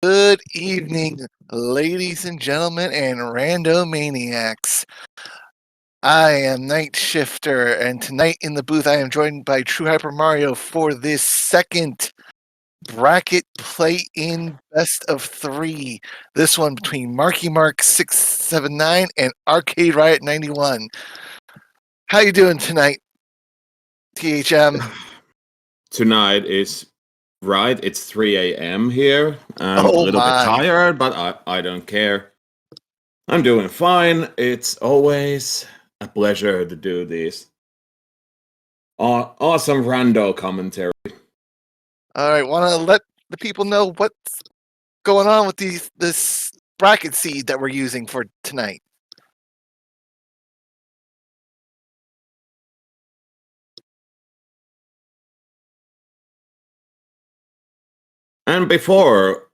Good evening, ladies and gentlemen and randomaniacs. I am Night Shifter, and tonight in the booth I am joined by True Hyper Mario for this second bracket play-in best of 3. This one between MarkyMark679 and ArcadeRiot91. How you doing tonight, THM? Tonight is right. It's 3 a.m. here. I'm a little bit tired, but I don't care. I'm doing fine. It's always a pleasure to do this. Awesome rando commentary. All right, want to let the people know what's going on with this bracket seed that we're using for tonight. And before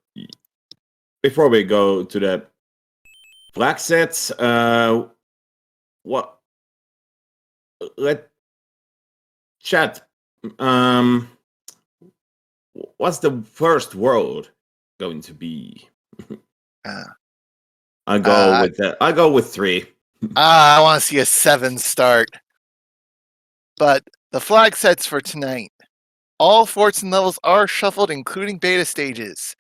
we go to the flag sets, let chat. What's the first world going to be? I go with 3. I want to see a 7 start. But the flag sets for tonight. All forts and levels are shuffled, including beta stages.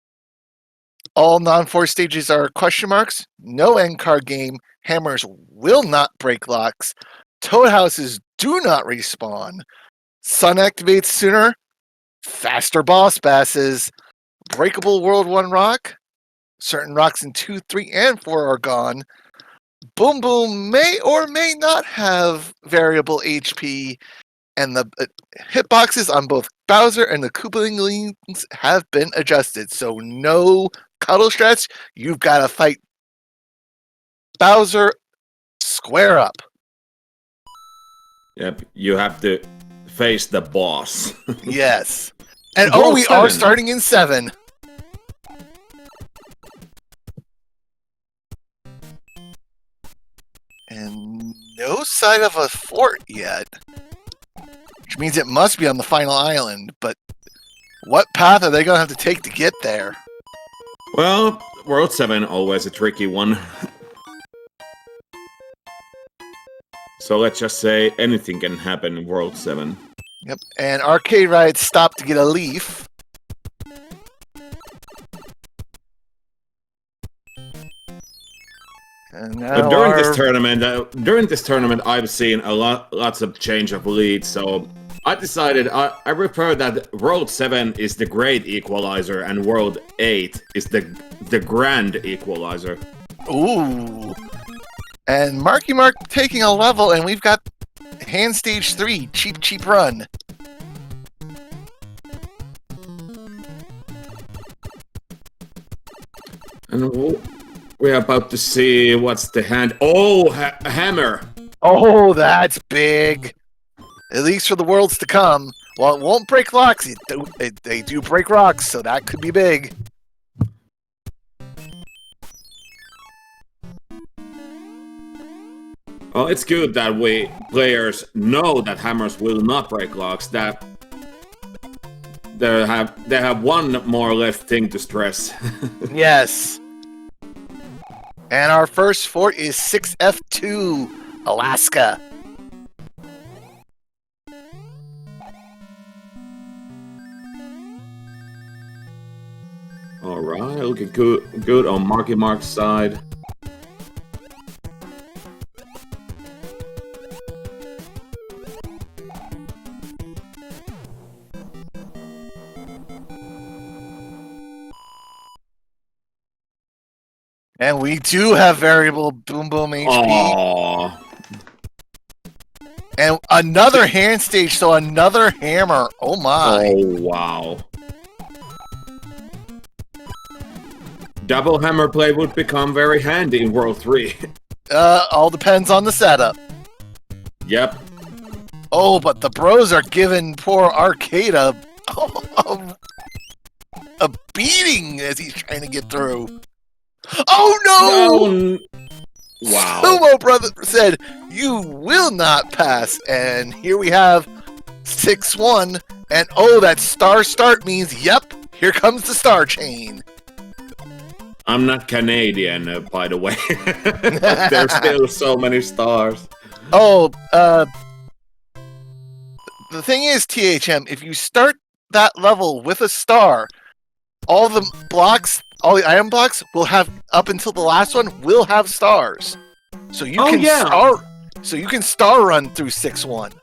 All non-force stages are question marks. No end card game. Hammers will not break locks. Toad houses do not respawn. Sun activates sooner. Faster boss passes. Breakable World 1 rock. Certain rocks in 2, 3, and 4 are gone. Boom Boom may or may not have variable HP. And the hitboxes on both Bowser and the Koopalings have been adjusted. So no cuddle stretch. You've got to fight Bowser square up. Yep, you have to face the boss. Yes. And we 7. are starting in 7. And no sign of a fort yet. Which means it must be on the final island, but what path are they going to have to take to get there? Well, World 7 always a tricky one. So let's just say anything can happen in World 7. Yep, and Arcade Riot stopped to get a leaf. And now during this tournament, I've seen lots of change of leads. So I decided I prefer that World 7 is the great equalizer and World 8 is the grand equalizer. Ooh. And MarkyMark taking a level, and we've got hand stage 3, cheap run. And we're about to see what's the hand. Oh, hammer! Oh, that's big. At least for the worlds to come. Well, it won't break locks. They do break rocks, so that could be big. Well, it's good that players know that hammers will not break locks. That they have one more less thing to stress. Yes. And our first fort is 6F2, Alaska. All right, looking good on MarkyMark's side. And we do have variable Boom Boom HP. Aww. And another hand stage, so another hammer. Oh my. Oh, wow. Double hammer play would become very handy in World 3. All depends on the setup. Yep. Oh, but the bros are giving poor Arcade a beating as he's trying to get through. Oh no! Wow. Sumo Brother said, "You will not pass." And here we have 6-1. And oh, that star start means, yep, here comes the star chain. I'm not Canadian, by the way. But there's still so many stars. Oh, the thing is, THM, if you start that level with a star, all the blocks, all the item blocks will have, up until the last one, will have stars. So you can star run through 6-1.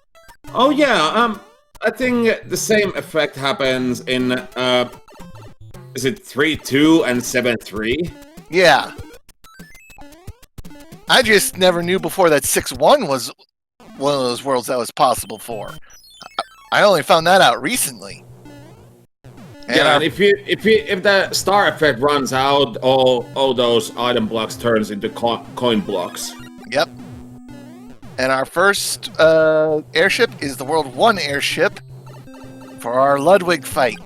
Oh yeah, I think the same effect happens in is it 3-2 and 7-3? Yeah. I just never knew before that 6-1 was one of those worlds that was possible for. I only found that out recently. And yeah, and if the star effect runs out, all those item blocks turns into coin blocks. Yep. And our first airship is the World 1 airship for our Ludwig fight.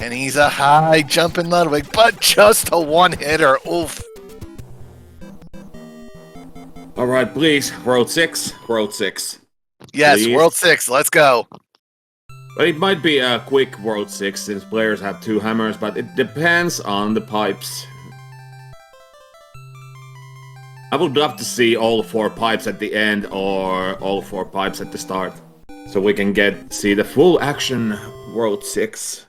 And he's a high jumping Ludwig, but just a one-hitter. Oof. Alright, please, World 6. World 6. Yes, please. World 6, let's go. But it might be a quick World 6 since players have 2 hammers, but it depends on the pipes. I would love to see all 4 pipes at the end or all 4 pipes at the start. So we can see the full action World 6.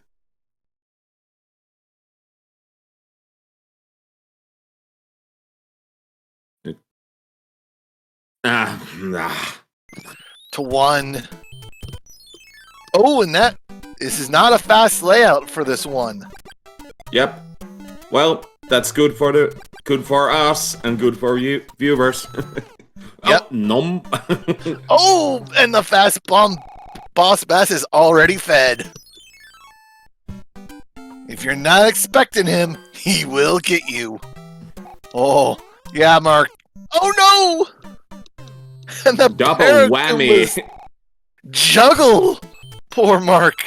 To 1. Oh, and this is not a fast layout for this one. Yep. Well, that's good for us and good for you viewers. Yep. Oh, nom. Oh, and the fast bomb boss bass is already fed. If you're not expecting him, he will get you. Oh, yeah, Mark. Oh no! And the double whammy. Juggle! Poor Mark.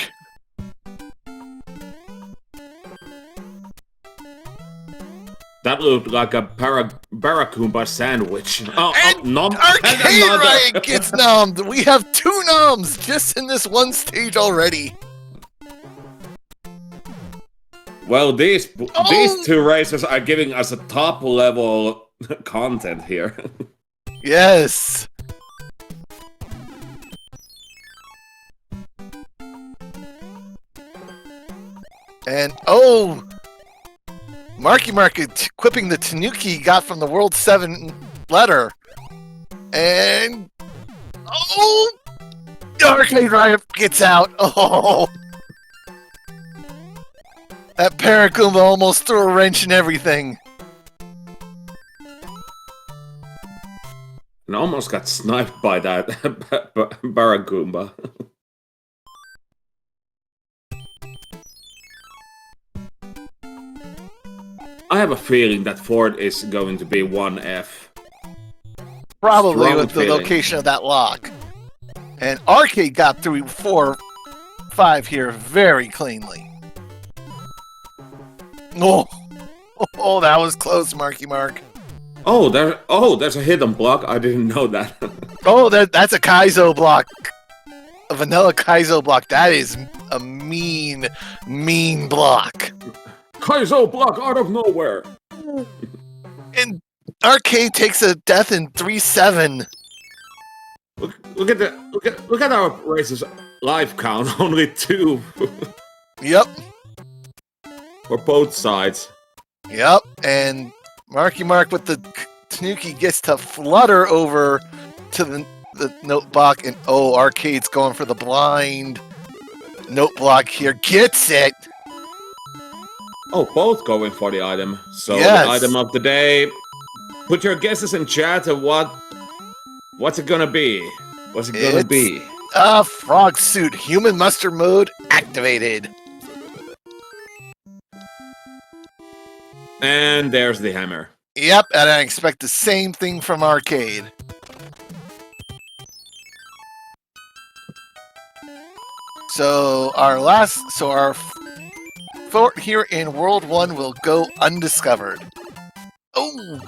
That looked like a barracuda sandwich. And nom. ArcadeRiot gets nommed. We have 2 noms just in this one stage already. Well, these 2 races are giving us a top level content here. Yes. And oh, MarkyMark equipping the Tanuki he got from the World 7 letter. And oh, ArcadeRiot gets out. Oh, that Paragoomba almost threw a wrench in everything. And almost got sniped by that barracuda. I have a feeling that Ford is going to be 1F. Probably Strong with the feeling. location of that lock. And Arcade got through 4-5 here very cleanly. Oh, that was close, MarkyMark. Oh, there's a hidden block. I didn't know that. Oh, that's a Kaizo block. A vanilla Kaizo block. That is a mean block. Kaizo block out of nowhere. And Arcade takes a death in 3-7. Look at our races life count. Only 2. Yep. For both sides. Yep. And MarkyMark with the Tanuki gets to flutter over to the note block, and oh, Arcade's going for the blind note block here. Gets it. Oh, both going for the item. So Yes. The item of the day. Put your guesses in chat of what's it gonna be? What's it gonna be? Frog suit, human muster mode activated. And there's the hammer. Yep, and I expect the same thing from Arcade. So our fort here in World 1 will go undiscovered. Oh!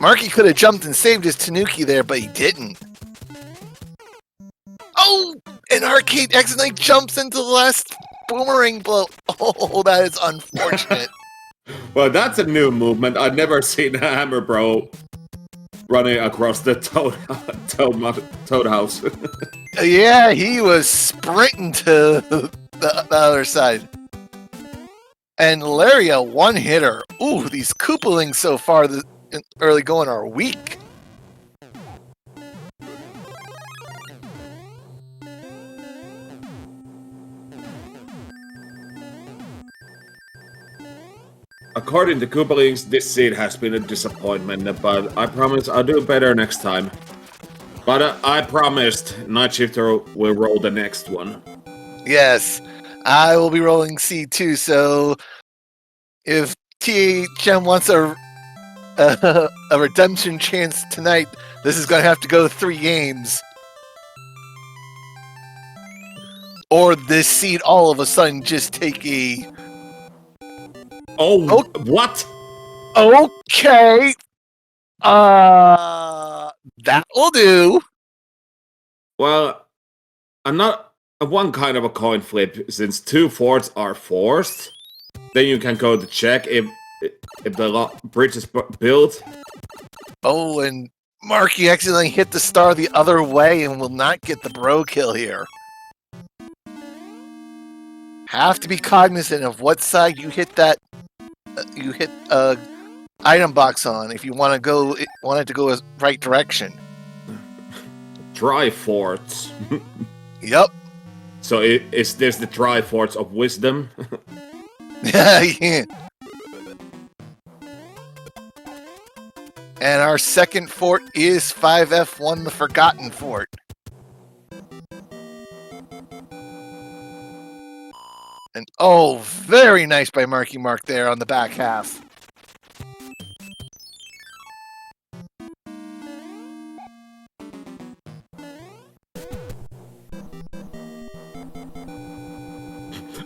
Marky could have jumped and saved his Tanuki there, but he didn't. Oh! And Arcade accidentally jumps into the last boomerang blow. Oh, that is unfortunate. Well, that's a new movement. I've never seen a Hammer Bro running across the Toad House. Yeah, he was sprinting to the other side. And Laria, one hitter. Ooh, these Koopalings so far early going are weak. According to Koopalings, this seed has been a disappointment, but I promise I'll do better next time. But I promised Night Shifter will roll the next one. Yes, I will be rolling seed too, so if THM wants a redemption chance tonight, this is going to have to go 3 games. Or this seed all of a sudden just take a... Oh, what? Okay. That will do. Well, I'm not one kind of a coin flip, since 2 forts are forced. Then you can go to check if the bridge is built. Oh, and Marky accidentally hit the star the other way and will not get the bro kill here. Have to be cognizant of what side you hit that. You hit item box on if you want it to go the right direction. Dry forts. Yep. So is this the dry forts of wisdom? Yeah. And our second fort is 5F1, the Forgotten Fort. And oh, very nice by MarkyMark there on the back half.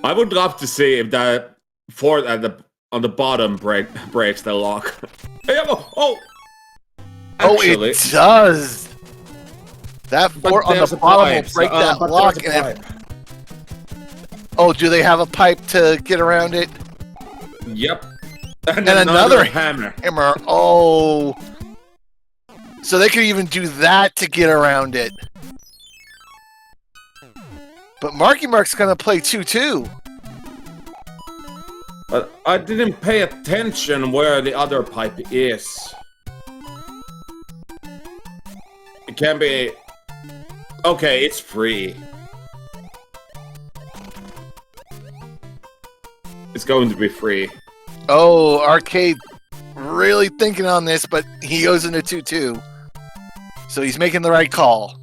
I would love to see if that fort on the bottom breaks the lock. Actually, it does. That fort on the bottom will break that lock. Oh, do they have a pipe to get around it? Yep. And another hammer. Oh. So they could even do that to get around it. But MarkyMark's gonna play 2-2. But I didn't pay attention where the other pipe is. It can be... Okay, it's free. It's going to be free. Oh, Arcade really thinking on this, but he goes into 2-2. So he's making the right call.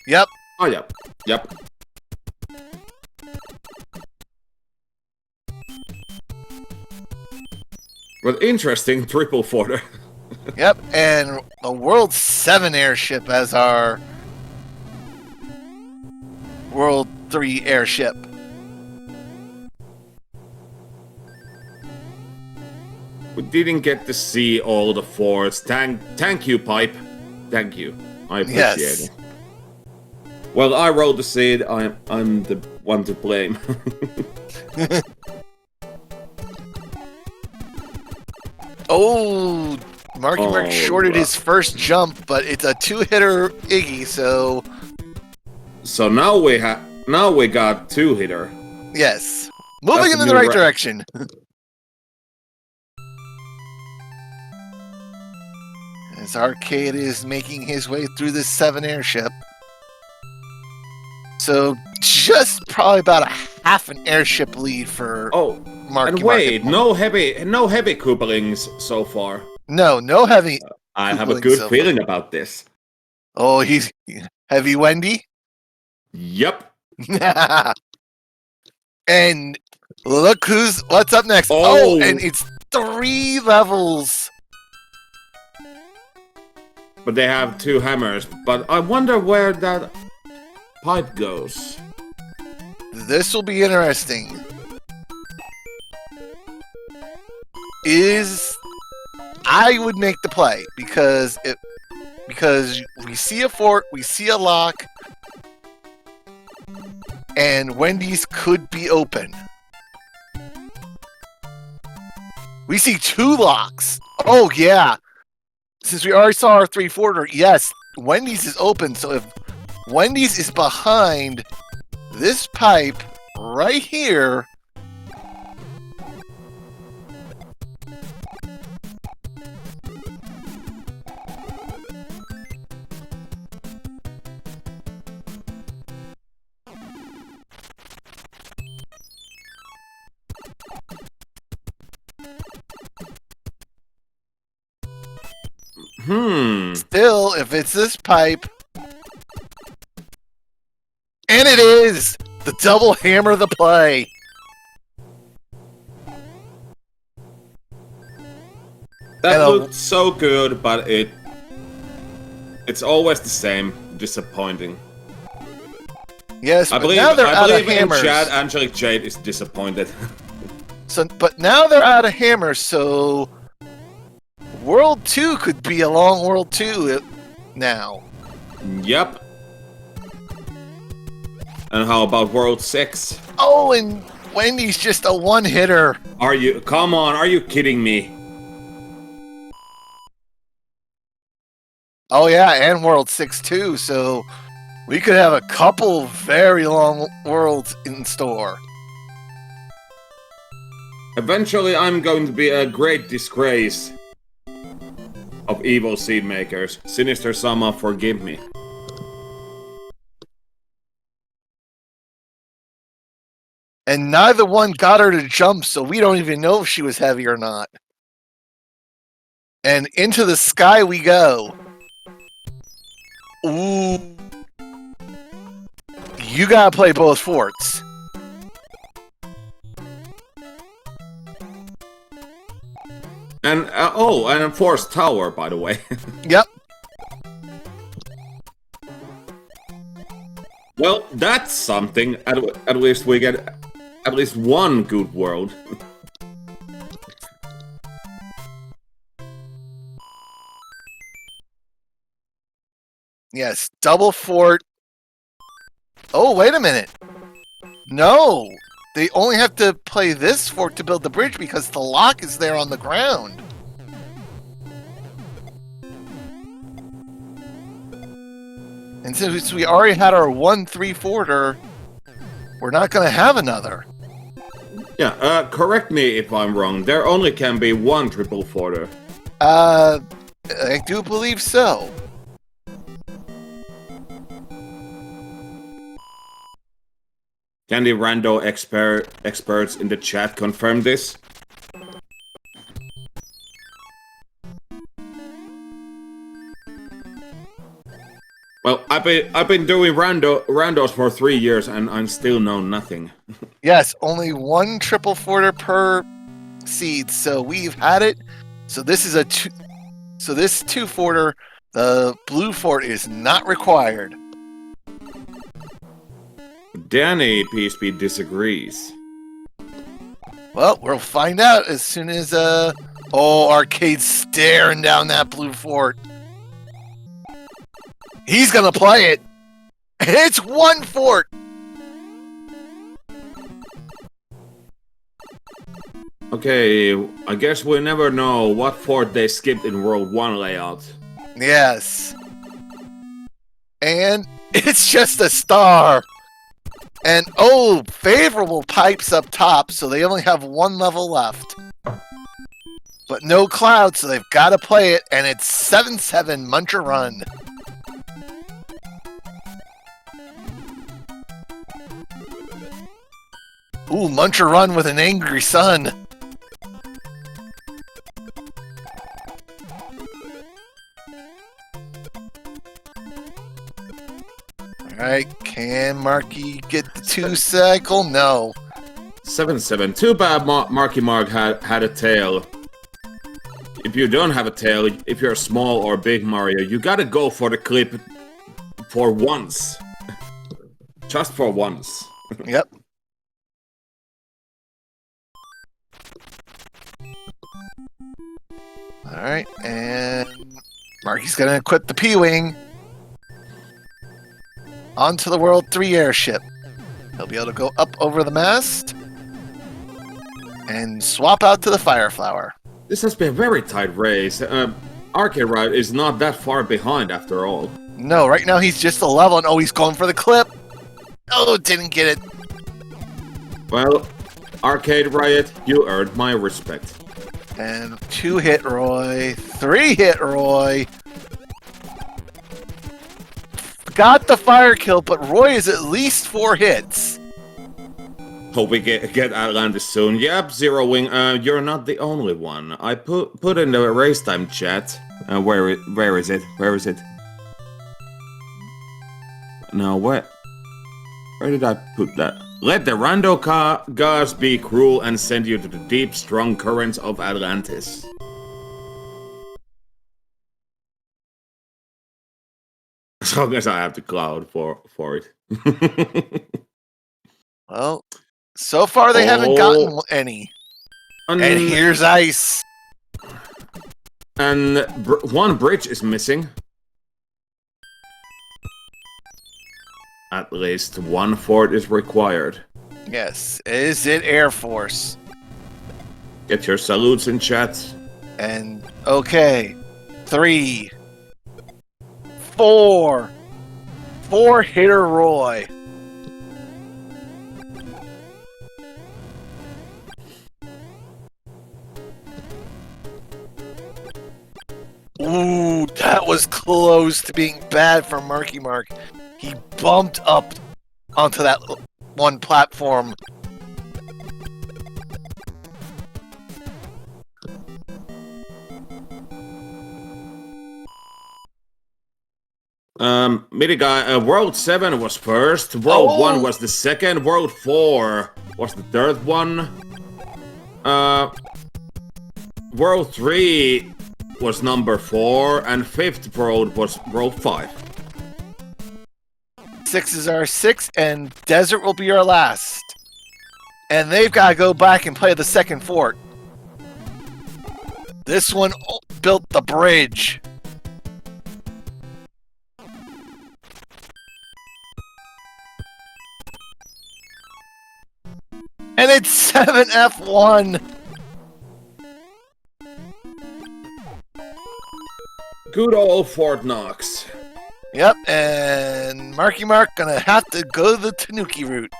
Yep. Oh, yep. Yep. Well, interesting triple forter. Yep, and a World 7 airship as our World 3 airship. We didn't get to see all the forts. Thank you, Pipe. Thank you. I appreciate it. Well, I rolled the seed. I'm the one to blame. Oh, MarkyMark shorted his first jump, but it's a 2-hitter Iggy, so... So now we got 2-hitter. Yes. Moving in the right direction. As Arcade is making his way through this 7 airship. So just probably about a half an airship lead for MarkyMark. And wait, no heavy Koopalings so far. No heavy. I have a good feeling about this. Oh, he's heavy Wendy? Yep. And look what's up next. Oh, and it's 3 levels. But they have 2 hammers. But I wonder where that pipe goes. This will be interesting. I would make the play because because we see a fort, we see a lock, and Wendy's could be open. We see 2 locks. Oh, yeah. Since we already saw our 3-forter, yes, Wendy's is open. So if Wendy's is behind this pipe right here, still, if it's this pipe, and it is the double hammer of the play. That looked so good, but it's always the same, disappointing. Yes, I but believe, now they're out of in hammers. chat, Angelic Jade is disappointed. So, but now they're out of hammers, so World 2 could be a long World 2 now. Yep. And how about World 6? Oh, and Wendy's just a one-hitter. Come on, are you kidding me? Oh yeah, and World 6 too, so we could have a couple very long worlds in store. Eventually, I'm going to be a great disgrace of evil seed makers. Sinister Sama, forgive me. And neither one got her to jump, so we don't even know if she was heavy or not. And into the sky we go. Ooh. You gotta play both forts. And, and a Force Tower, by the way. Yep. Well, that's something. At least we get at least one good world. Yes, double fort. Oh, wait a minute. No, they only have to play this fort to build the bridge because the lock is there on the ground. And since we already had our 1-3-forter, we're not going to have another. Yeah, correct me if I'm wrong. There only can be one triple forter. I do believe so. Can the rando experts in the chat confirm this? Well, I've been doing randos for 3 years and I still know nothing. Yes, only one triple forter per seed. So we've had it. So this is this 2-forter, the blue fort is not required. Danny PSP disagrees. Well, we'll find out as soon as Arcade's staring down that blue fort. He's gonna play it. It's 1 fort. Okay, I guess we'll never know what fort they skipped in World 1 layout. Yes. And it's just a star. And favorable pipes up top, so they only have 1 level left. But no cloud, so they've got to play it, and it's 7-7 Muncher Run. Ooh, Muncher Run with an angry sun. Alright, can Marky get the 2-cycle? No. 7-7. Too bad Marky Mark had a tail. If you don't have a tail, if you're small or big Mario, you gotta go for the clip for once. Just for once. Yep. Alright, and Marky's gonna equip the P-Wing onto the World 3 airship. He'll be able to go up over the mast and swap out to the Fire Flower. This has been a very tight race. ArcadeRiot is not that far behind after all. No, right now he's just a level, and oh, he's going for the clip. Oh, didn't get it. Well, ArcadeRiot, you earned my respect. And 2-hit Roy, 3-hit Roy. Got the fire kill, but Roy is at least 4 hits. Hope we get Atlantis soon. Yep, Zero Wing, you're not the only one. I put in the race time chat. Where is it? Where is it? No, where did I put that? Let the rando gods be cruel and send you to the deep, strong currents of Atlantis. As long as I have the cloud for it. Well, so far they haven't gotten any. And here's ice. And one bridge is missing. At least one fort is required. Yes. Is it Air Force? Get your salutes in chat. And, okay. 3, 4. 4-hitter Roy. Ooh, that was close to being bad for MarkyMark. He bumped up onto that one platform. World 7 was first, World 1 was the second, World 4 was the third one. World 3 was number 4, and 5th world was World 5. 6 is our 6th, and Desert will be our last. And they've got to go back and play the second fort. This one built the bridge. And it's 7F1. Good old Fort Knox. Yep, and MarkyMark gonna have to go the Tanuki route.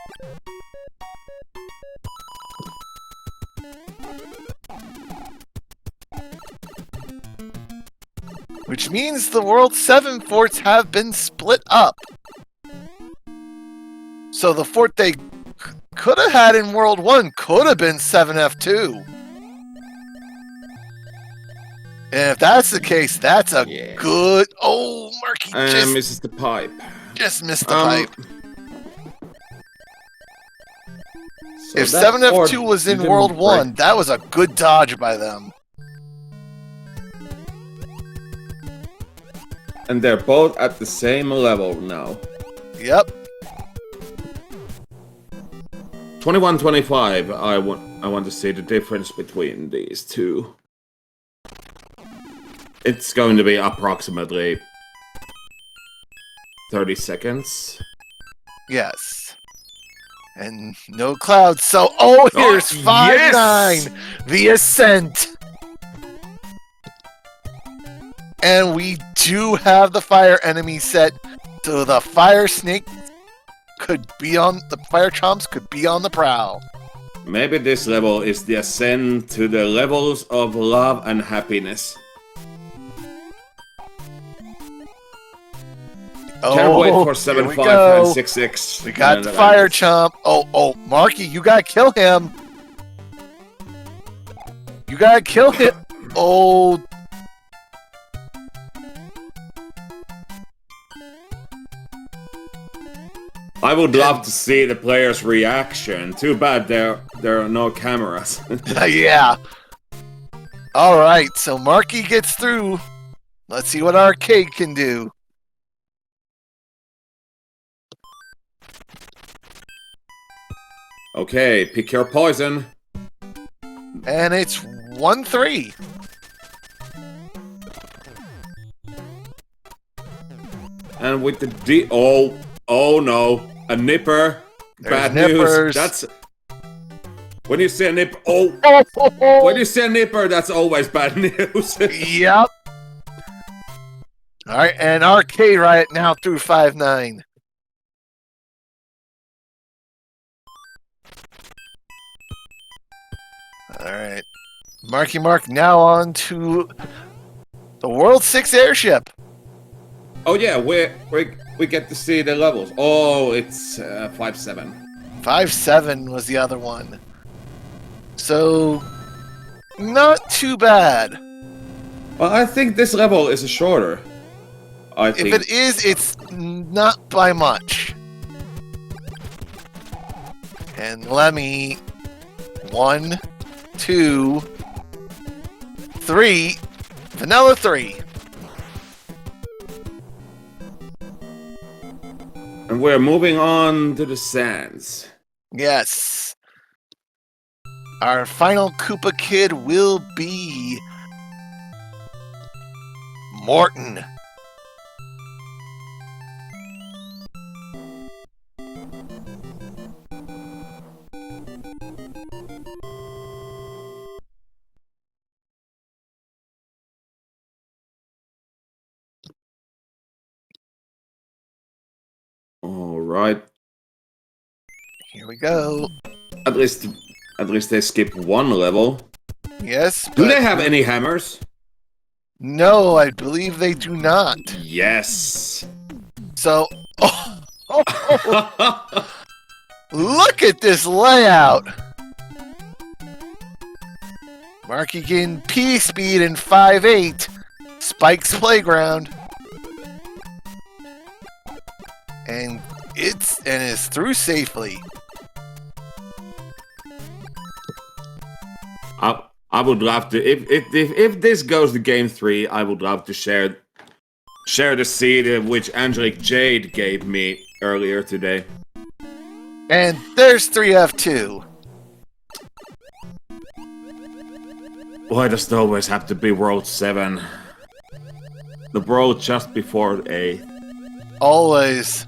Which means the World 7 forts have been split up. So the fort they could have had in World 1 could have been 7F2. And if that's the case, that's a good... Oh, Marky just misses the pipe. Just missed the pipe. So if 7F2 was in World 1, that was a good dodge by them. And they're both at the same level now. Yep. 21-25. I want to see the difference between these two. It's going to be approximately 30 seconds. Yes. And no clouds, so... Oh, here's 5-9! The Ascent! And we do have the fire enemy set, so the fire snake could be on... The fire chomps could be on the prowl. Maybe this level is the ascent to the levels of love and happiness. Can't wait for 7-5 and 6-6. We got the fire chomp. Oh, Marky, you gotta kill him. You gotta kill him. Oh. I would love to see the players' reaction. Too bad there are no cameras. Yeah. All right, so Marky gets through. Let's see what Arcade can do. Okay, pick your poison. And it's 1-3. And with the D... Oh no. A nipper. Bad nippers. news. That's... When you say a nipper... Oh! When you say a nipper, that's always bad news. Yep. Alright, and Arcade Riot now through 5-9. Alright. Marky Mark now on to the World 6 airship. Oh yeah, we get to see the levels. Oh, it's 5-7. 5-7 was the other one. So, not too bad. Well, I think this level is shorter. If it is, it's not by much. And let me... 1, 2, 3. Vanilla 3. And we're moving on to the sands. Yes. Our final Koopa Kid will be... Morton. All right. Here we go. At least they skip one level. Yes. Do they have any hammers? No, I believe they do not. Yes. So, look at this layout. Marky getting P speed in 5-8. Spike's playground. And it's through safely. I would love to if this goes to game 3, I would love to share the seed which Angelic Jade gave me earlier today. And there's 3F2. Why does it always have to be World 7? The world just before A. Always.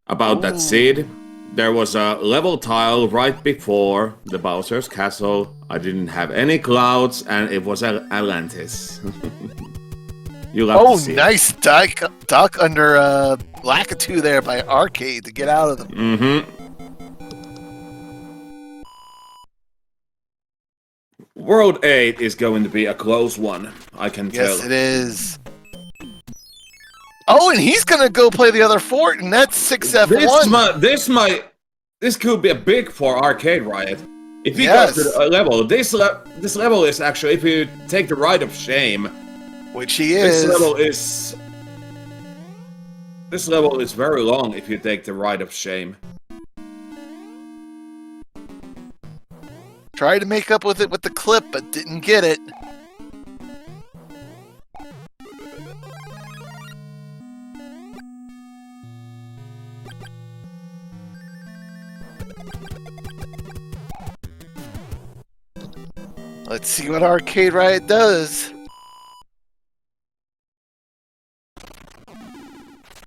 About that seed, there was a level tile right before the Bowser's castle. I didn't have any clouds, and it was Atlantis. You love to see nice duck under Lakitu there by Arcade to get out of them. Mm-hmm. World 8 is going to be a close one, I can tell. Yes, it is. Oh, and he's gonna go play the other fort, and that's 6F1. This could be a big for Arcade Riot. If he goes to the level, this level is actually, if you take the Rite of Shame, which he is. This level is very long if you take the Rite of Shame. Tried to make up with it with the clip, but didn't get it. Let's see what Arcade Riot does.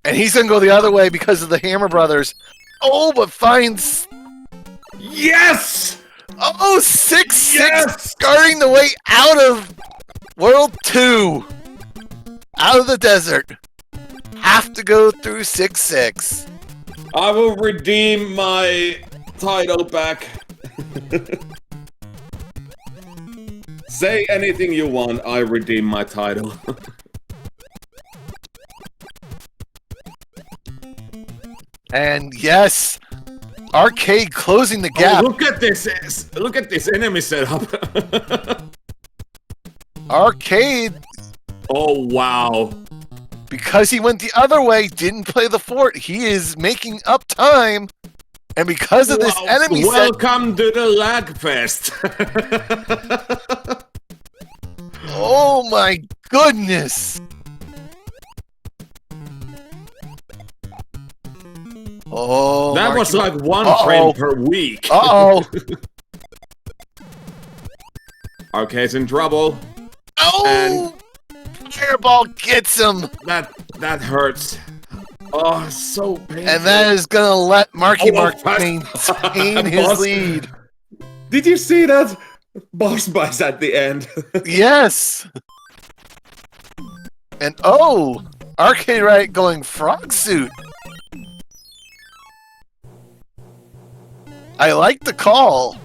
And he's gonna go the other way because of the Hammer Brothers. Oh, but finds... Yes! Oh, 6-6, yes! starting the way out of World 2. Out of the desert. Have to go through 6-6. I will redeem my title back. Say anything you want, I redeem my title. And yes, Arcade closing the gap. Oh, look at this enemy setup. Arcade, oh wow. because he went the other way, didn't play the fort. He is making up time. And because of this enemy welcome to the lag fest. Oh my goodness. Oh, that was like one frame per week. Uh-oh. Arcade's in trouble. Oh! Fireball gets him! That hurts. Oh, so painful. And that is gonna let MarkyMark fast. maintain his Boss. lead. Did you see that? Boss buzz at the end. Yes! And oh! ArcadeRiot going frog suit. I like the call.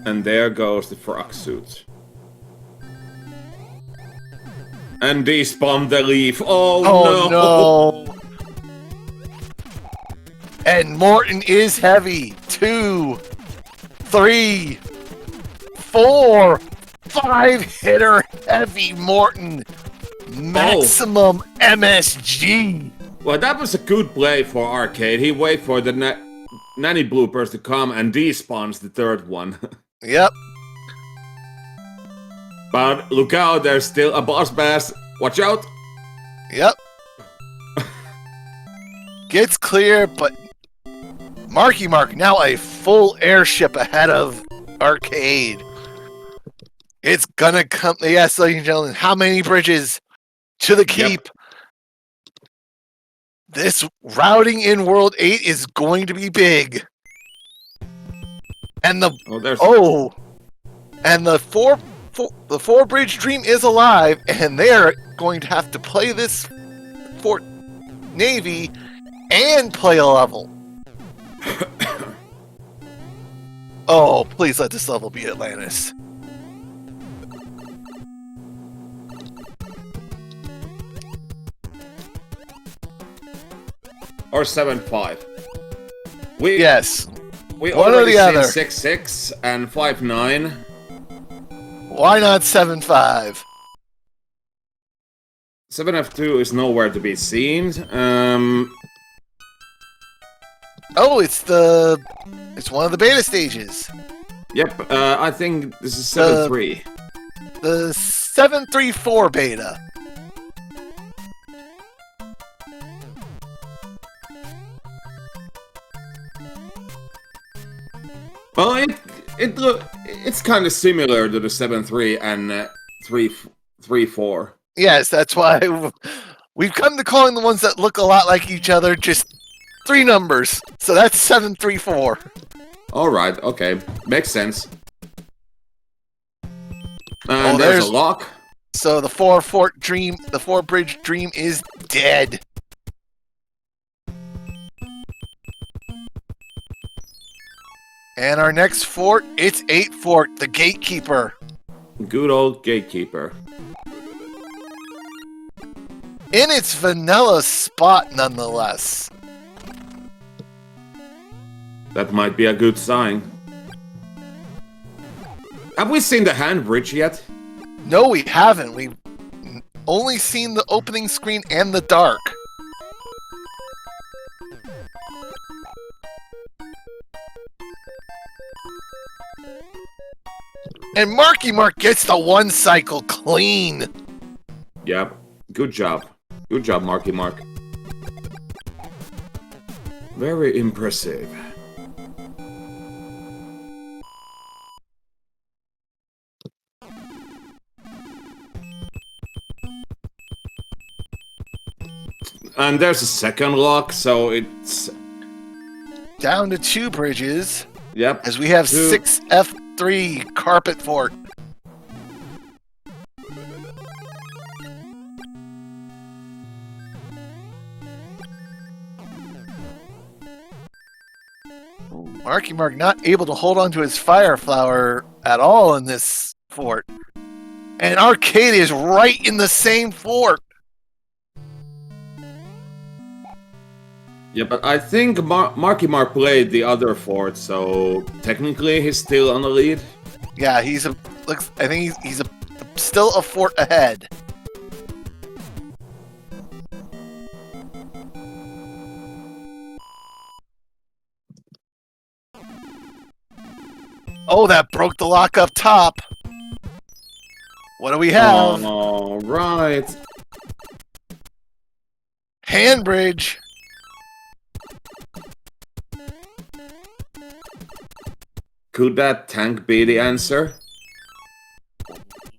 And there goes the frog suit. And despawn the leaf. Oh no. And Morton is heavy. 2, 3, 4, 5 hitter heavy Morton. Maximum MSG. Well, that was a good play for Arcade. He waited for the nanny bloopers to come and despawns the third one. Yep. But look out, there's still a boss bass. Watch out. Yep. Gets clear, but MarkyMark now a full airship ahead of Arcade. It's gonna come. Yes, ladies and gentlemen, how many bridges to the keep? Yep. This routing in World 8 is going to be big. And the and the four bridge dream is alive, and they're going to have to play this Fort Navy and play a level. Oh, please let this level be Atlantis. Or 7-5. Yes. We one or already the other. 6-6 and 5-9. Why not 7-5? 7F2 is nowhere to be seen. Oh, it's one of the beta stages. Yep, I think this is 7-3. The 734 beta. Well, it's kind of similar to the 7-3 and 3-4. Yes, that's why we've come to calling the ones that look a lot like each other just 3 numbers. So that's 734. All right, okay, makes sense. And there's a lock. So the 4-bridge dream is dead. And our next fort, it's 8 Fort, the Gatekeeper. Good old Gatekeeper. In its vanilla spot, nonetheless. That might be a good sign. Have we seen the hand bridge yet? No, we haven't. We've only seen the opening screen and the dark. And MarkyMark gets the 1 cycle clean. Yep. Good job. Good job, MarkyMark. Very impressive. And there's a second lock, so it's down to 2 bridges. Yep. As we have 6F3 Carpet Fort. MarkyMark not able to hold on to his fire flower at all in this fort. And Arcade is right in the same fort. Yeah, but I think MarkyMark played the other fort, so technically he's still on the lead. Yeah, I think he's still a fort ahead. Oh, that broke the lock up top. What do we have? All right. Hand bridge. Could that tank be the answer?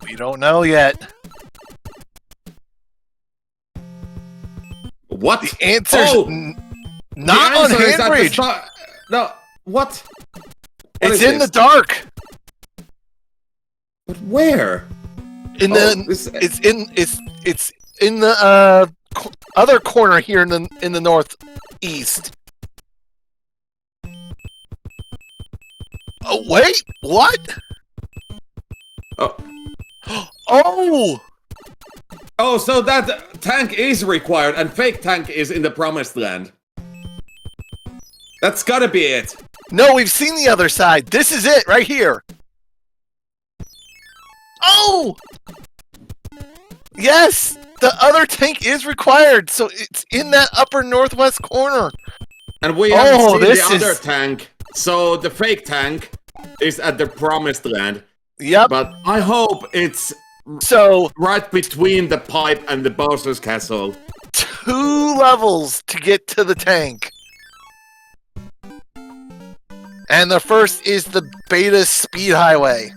We don't know yet. What? The answer's not on Handbridge. No, what? It's in the dark. But where? It's in the other corner here in the northeast. Oh wait, what? Oh. Oh! Oh, so that tank is required, and fake tank is in the promised land. That's gotta be it. No, we've seen the other side. This is it, right here. Oh! Yes! The other tank is required, so it's in that upper northwest corner. And we haven't seen the other tank, so the fake tank is at the promised land. Yep. But I hope it's right between the pipe and the Bowser's castle. 2 levels to get to the tank. And the first is the Beta Speed Highway.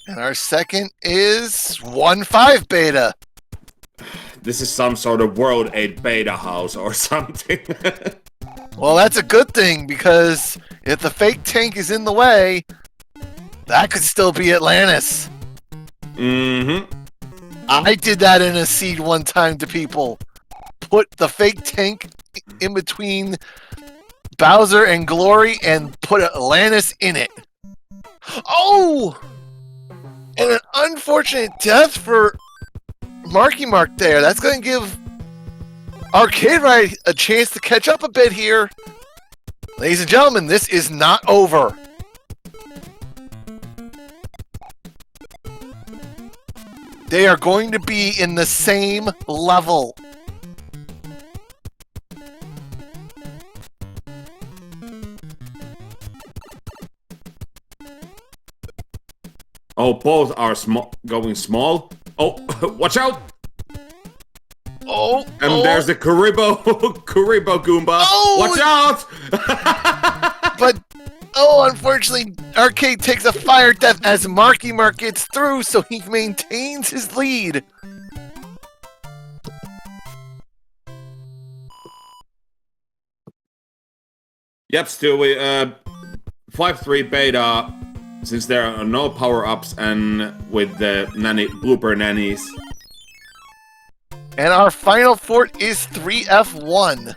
And our second is 1.5 beta. This is some sort of World 8 beta house or something. Well, that's a good thing, because if the fake tank is in the way, that could still be Atlantis. Mm-hmm. I did that in a seed one time to people. Put the fake tank in between Bowser and Glory and put Atlantis in it. Oh! And an unfortunate death for MarkyMark there. That's going to give ArcadeRiot a chance to catch up a bit here. Ladies and gentlemen, this is not over. They are going to be in the same level. Oh, both are going small. Oh, watch out! Oh, and there's the Kuribo Goomba. Oh, watch out! But unfortunately, Arcade takes a fire death as MarkyMark gets through, so he maintains his lead. Yep, still we 5.3 beta. Since there are no power-ups and with the blooper nannies. And our final fort is 3F1.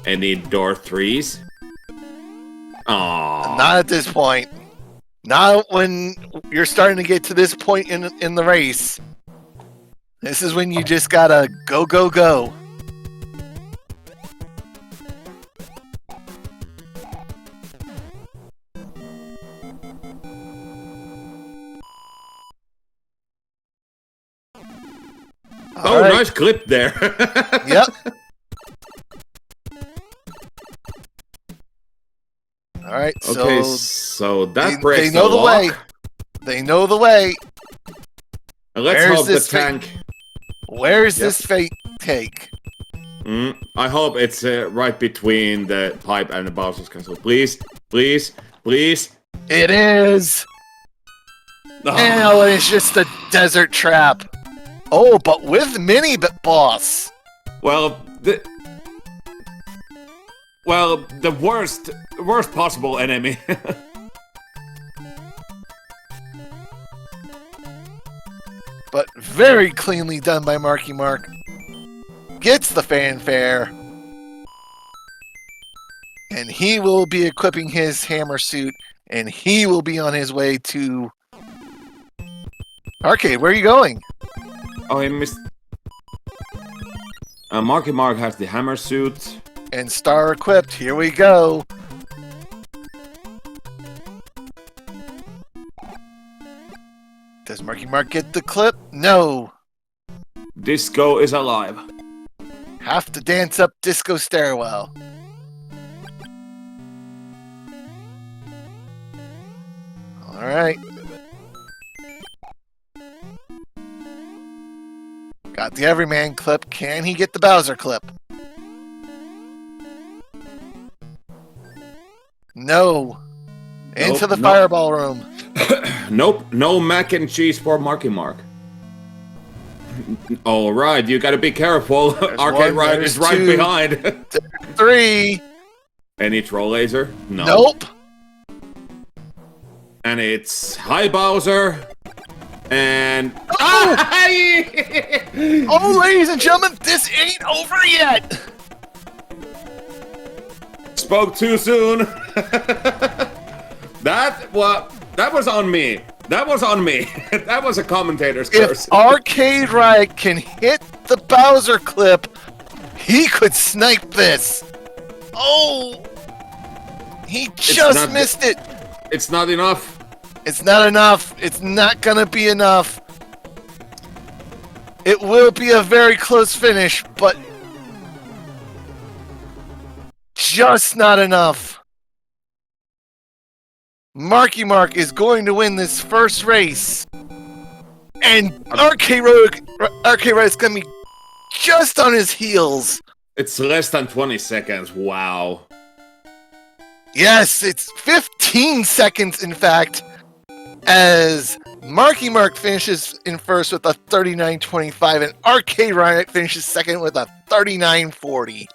Any door 3s? Aww. Not at this point. Not when you're starting to get to this point in the race. This is when you just gotta go, go, go. Oh, right. Nice clip there. Yep. All right. Okay, so that breaks they know the way. lock. They know the way. And let's hope the tank. Where's this fake take? I hope it's right between the pipe and the Bowser's castle. Please, please, please. It is. Oh, it's just a desert trap. Oh, but with mini boss. Well, the worst possible enemy. But very cleanly done by MarkyMark. Gets the fanfare. And he will be equipping his hammer suit, and he will be on his way to Arcade. Where are you going? Oh, I missed. MarkyMark has the hammer suit. And star equipped. Here we go. Does MarkyMark get the clip? No. Disco is alive. Have to dance up disco stairwell. Alright. Got the Everyman clip. Can he get the Bowser clip? No. Into the fireball room. Nope, no mac and cheese for MarkyMark. Alright, you gotta be careful. ArcadeRiot is right behind. 3. Any troll laser? No. Nope. And it's Hi Bowser. And oh, ladies and gentlemen, this ain't over yet. Spoke too soon. That was on me. That was on me. That was a commentator's curse. If ArcadeRiot can hit the Bowser clip, he could snipe this. Oh, he just missed it. It's not enough. It's not enough. It's not gonna be enough. It will be a very close finish, but just not enough. MarkyMark is going to win this first race, and ArcadeRiot is going to be just on his heels. It's less than 20 seconds. Wow. Yes, it's 15 seconds, in fact, as MarkyMark finishes in first with a 39.25, and ArcadeRiot finishes second with a 39.40.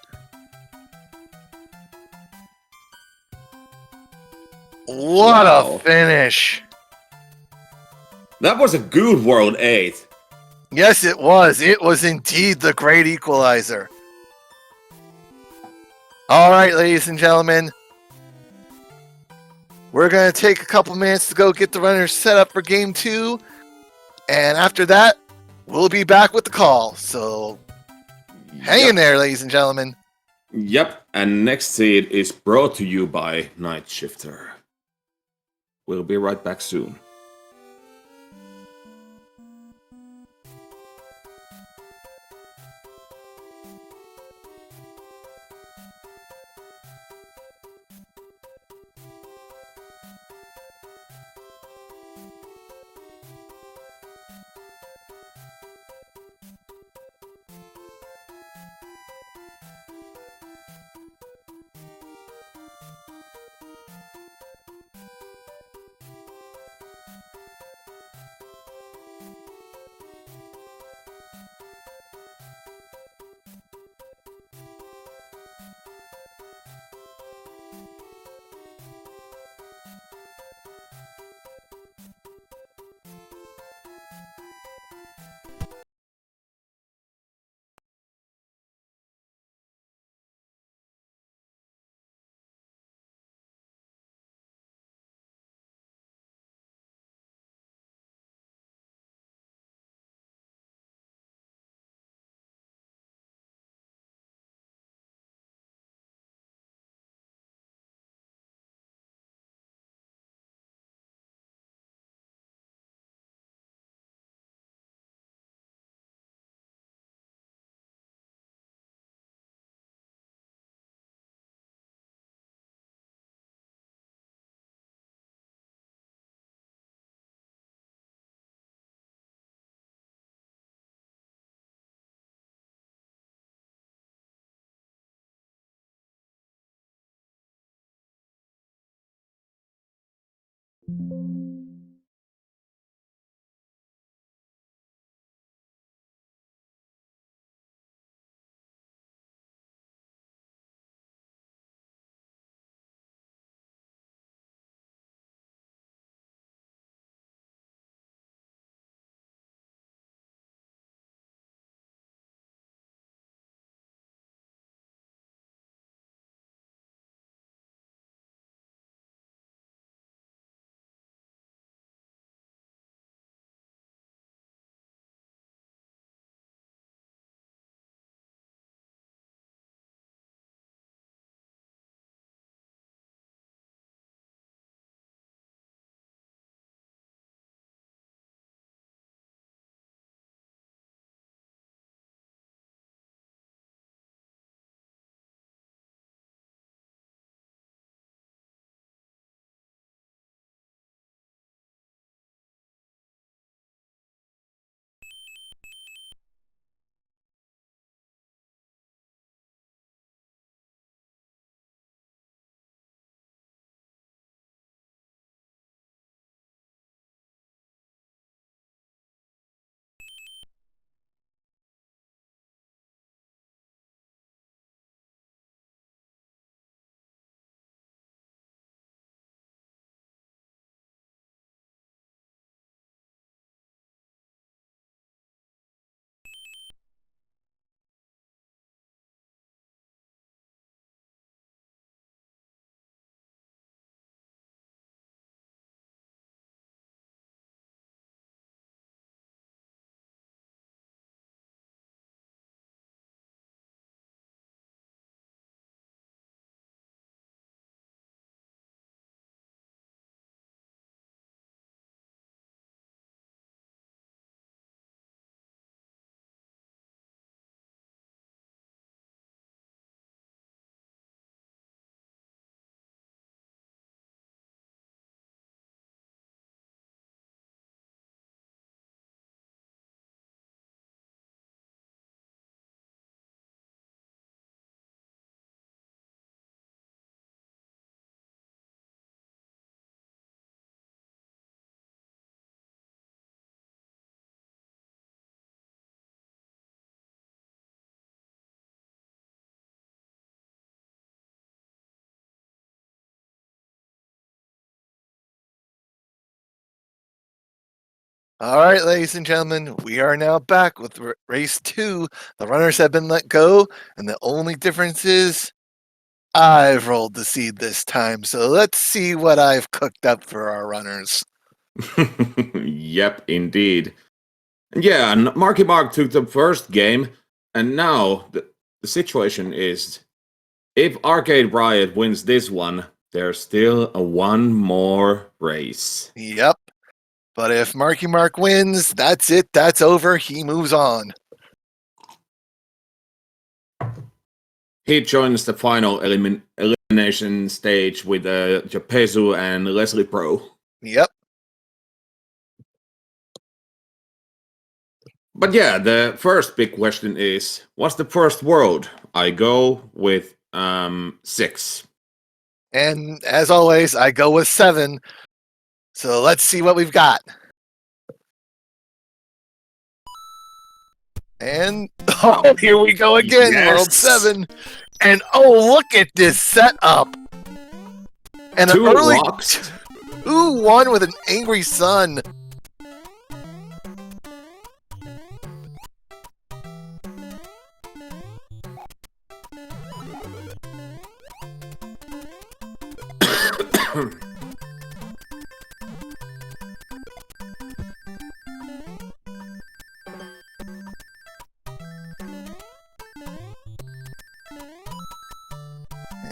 What a finish! That was a good World 8. Yes, it was. It was indeed the great equalizer. Alright, ladies and gentlemen. We're going to take a couple minutes to go get the runners set up for Game 2. And after that, we'll be back with the call. So, hang in there, ladies and gentlemen. Yep, and next seed is brought to you by Night Shifter. We'll be right back soon. All right, ladies and gentlemen, we are now back with race 2. The runners have been let go, and the only difference is I've rolled the seed this time. So let's see what I've cooked up for our runners. Yep, indeed. And yeah, Marky Mark took the first game, and now the situation is, if Arcade Riot wins this one, there's still one more race. Yep. But if Marky Mark wins, that's it. That's over. He moves on. He joins the final elimination stage with Japezu and Leslie Pro. Yep. But yeah, the first big question is, what's the first world? I go with 6. And as always, I go with 7. So let's see what we've got. And oh, here we go again, Yes. World 7. And oh, look at this setup. And 2 an early locks. 2-1 with an angry sun.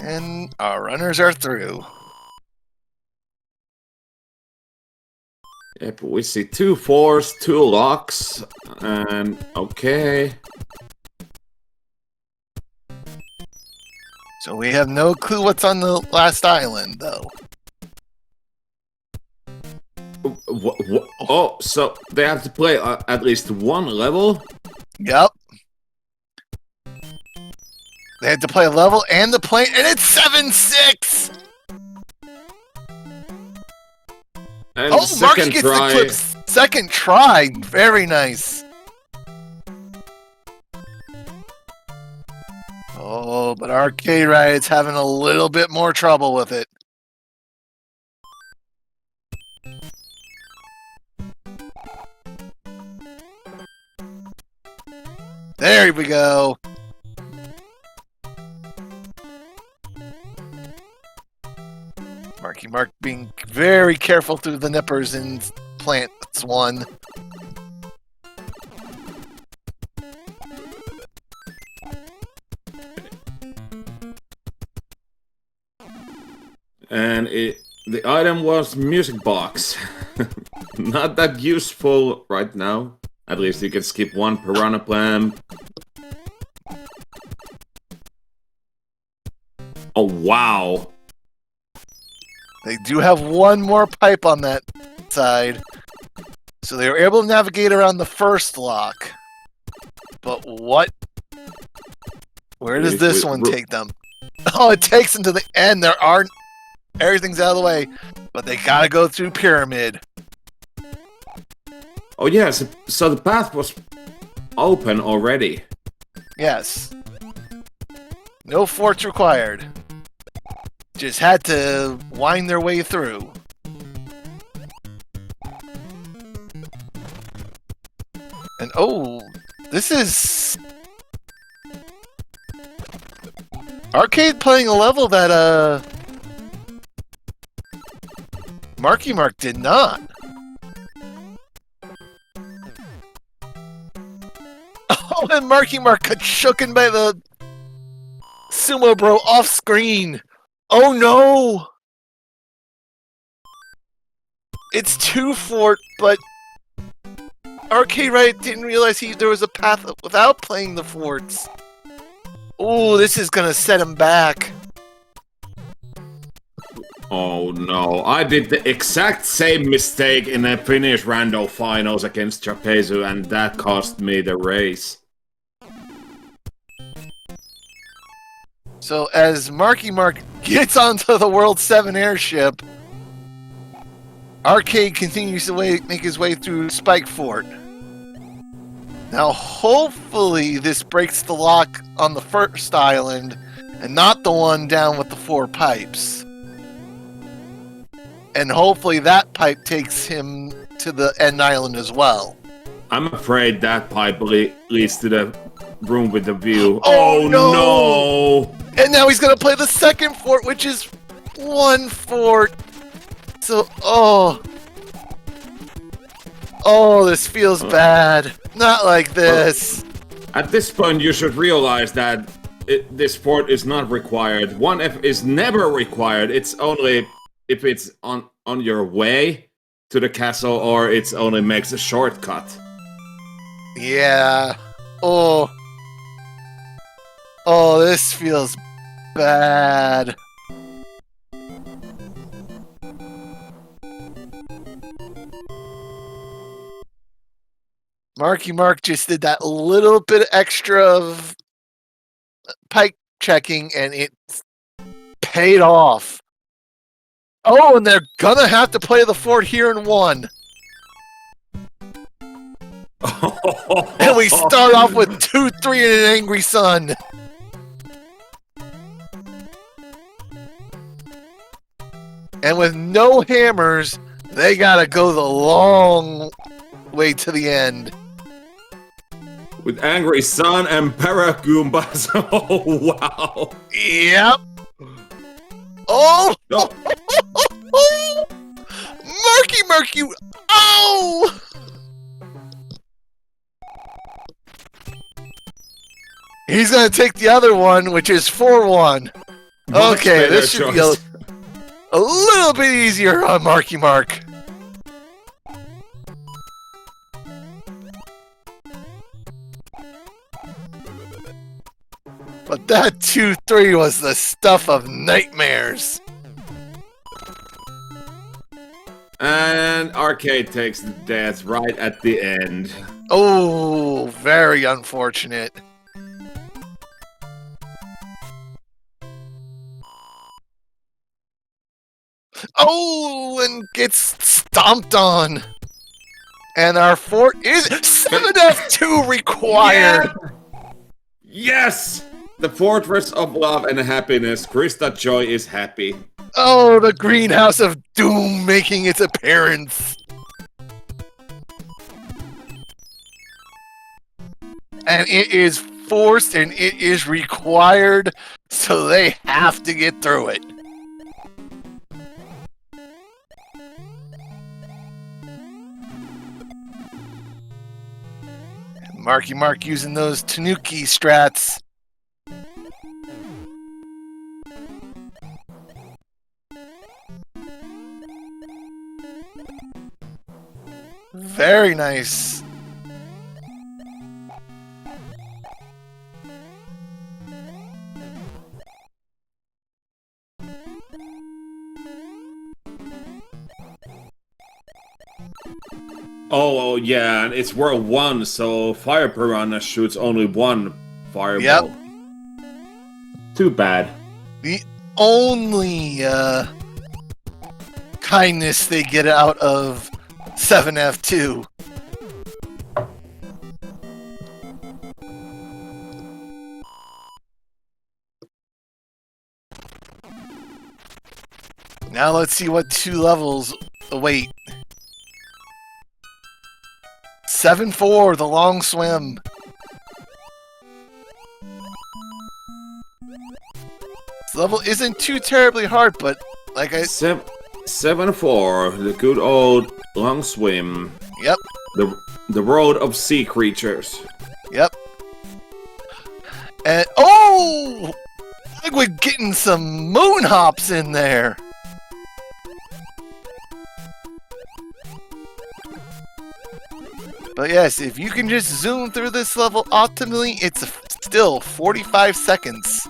And our runners are through. Yep, we see 2 4s, 2 locks, and okay. So we have no clue what's on the last island, though. Oh, so they have to play at least 1 level? Yep. They had to play a level and the plane, and it's 7-6! And Oh, Marky second gets try. the clip. Second try. Very nice. Oh, but Arcade Riot's having a little bit more trouble with it. There we go. Marky Mark being very careful through the nippers in plants 1. And the item was music box. Not that useful right now. At least you can skip 1 piranha plant. Oh wow. They do have 1 more pipe on that side. So they were able to navigate around the first lock. But what? Where does this one take them? Oh, it takes them to the end. There aren't... Everything's out of the way. But they gotta go through Pyramid. Oh yeah, so the path was open already. Yes. No forts required. Just had to wind their way through. And oh, this is... Arcade playing a level that, Marky Mark did not. Oh, and Marky Mark got shooken by the Sumo Bro off screen. Oh no! It's 2 fort, but Arcade Riot didn't realize there was a path without playing the forts. Oh, this is gonna set him back. Oh no, I did the exact same mistake in the Finnish Rando finals against Trapezu, and that cost me the race. So as Marky Mark gets onto the World 7 airship, Arcade continues to make his way through Spike Fort. Now hopefully this breaks the lock on the first island and not the one down with the 4 pipes. And hopefully that pipe takes him to the end island as well. I'm afraid that pipe leads to the room with the view. Oh, no! And now he's gonna play the second fort, which is 1 fort. So, oh, this feels bad. Not like this. At this point, you should realize that this fort is not required. 1F is never required. It's only if it's on your way to the castle, or it's only makes a shortcut. Yeah. Oh, this feels bad. MarkyMark just did that little bit extra of pike checking, and it paid off. Oh, and they're gonna have to play the fort here in 1. And we start off with 2-3 and an angry sun. And with no hammers, they gotta go the long way to the end. With Angry Sun and Paragoombas. Oh, wow. Yep. Oh! No. MarkyMark, you... Oh! He's gonna take the other one, which is 4-1. Okay, this should be a little bit easier on MarkyMark. But that 2-3 was the stuff of nightmares. And Arcade takes the death right at the end. Oh, very unfortunate. Oh, and gets stomped on. And our fort is 7F2 required. Yeah. Yes! The Fortress of Love and Happiness. Krista Joy is happy. Oh, the Greenhouse of Doom making its appearance. And it is forced and it is required, so they have to get through it. MarkyMark using those Tanuki strats. Very nice. Oh, yeah, and it's World 1, so Fire Piranha shoots only 1 fireball. Yep. Too bad. The only kindness they get out of 7F2. Now let's see what 2 levels await. 7-4, the long swim. This level isn't too terribly hard, but like I... 7-4, the good old long swim. Yep. The world of sea creatures. Yep. And oh, like we're getting some moon hops in there. But yes, if you can just zoom through this level optimally, it's still 45 seconds.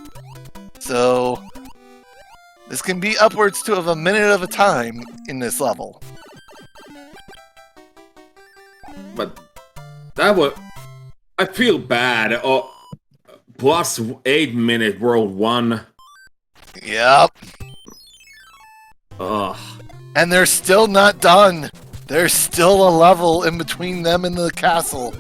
So this can be upwards to of a minute of a time in this level. But that was... I feel bad. Oh, plus 8-minute World 1. Yep. Ugh. And they're still not done. There's still a level in between them and the castle.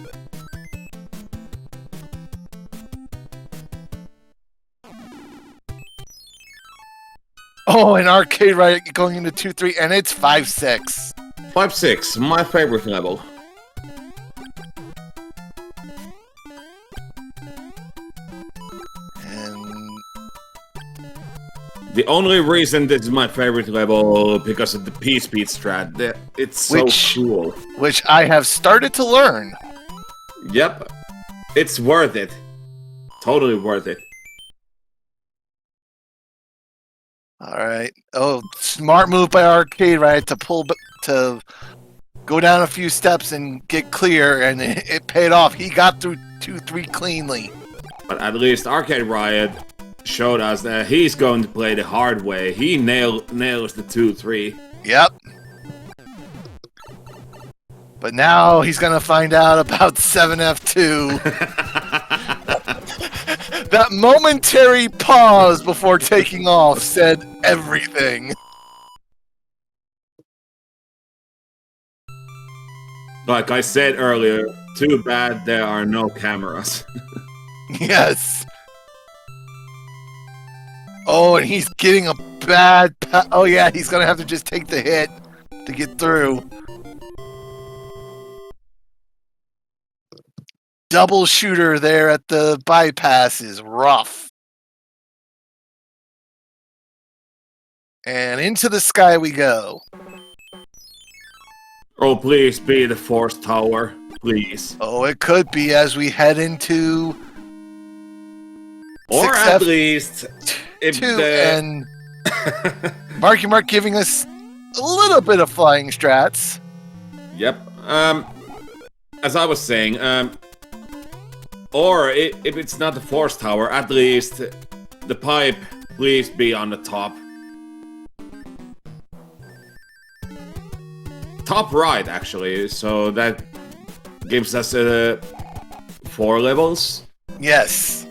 Oh, and ArcadeRiot going into 2-3, and it's 5-6. Pipe 6, my favorite level. And The only reason this is my favorite level because of the P-Speed strat. It's so cool. Which I have started to learn. Yep. It's worth it. Totally worth it. Alright. Oh, smart move by ArcadeRiot to go down a few steps and get clear, and it paid off. He got through 2-3 cleanly. But at least ArcadeRiot showed us that he's going to play the hard way. He nails the 2-3. Yep. But now he's going to find out about 7F2. That momentary pause before taking off said everything. Like I said earlier, too bad there are no cameras. Yes. Oh, and he's getting a bad... Oh, yeah, he's going to have to just take the hit to get through. Double shooter there at the bypass is rough. And into the sky we go. Oh, please be the Force Tower. Please. Oh, it could be as we head into... Or at least... If and MarkyMark giving us a little bit of flying strats. Yep. As I was saying, or if it's not the Force Tower, at least the pipe, please be on the top. Top right, actually, so that gives us 4 levels. Yes.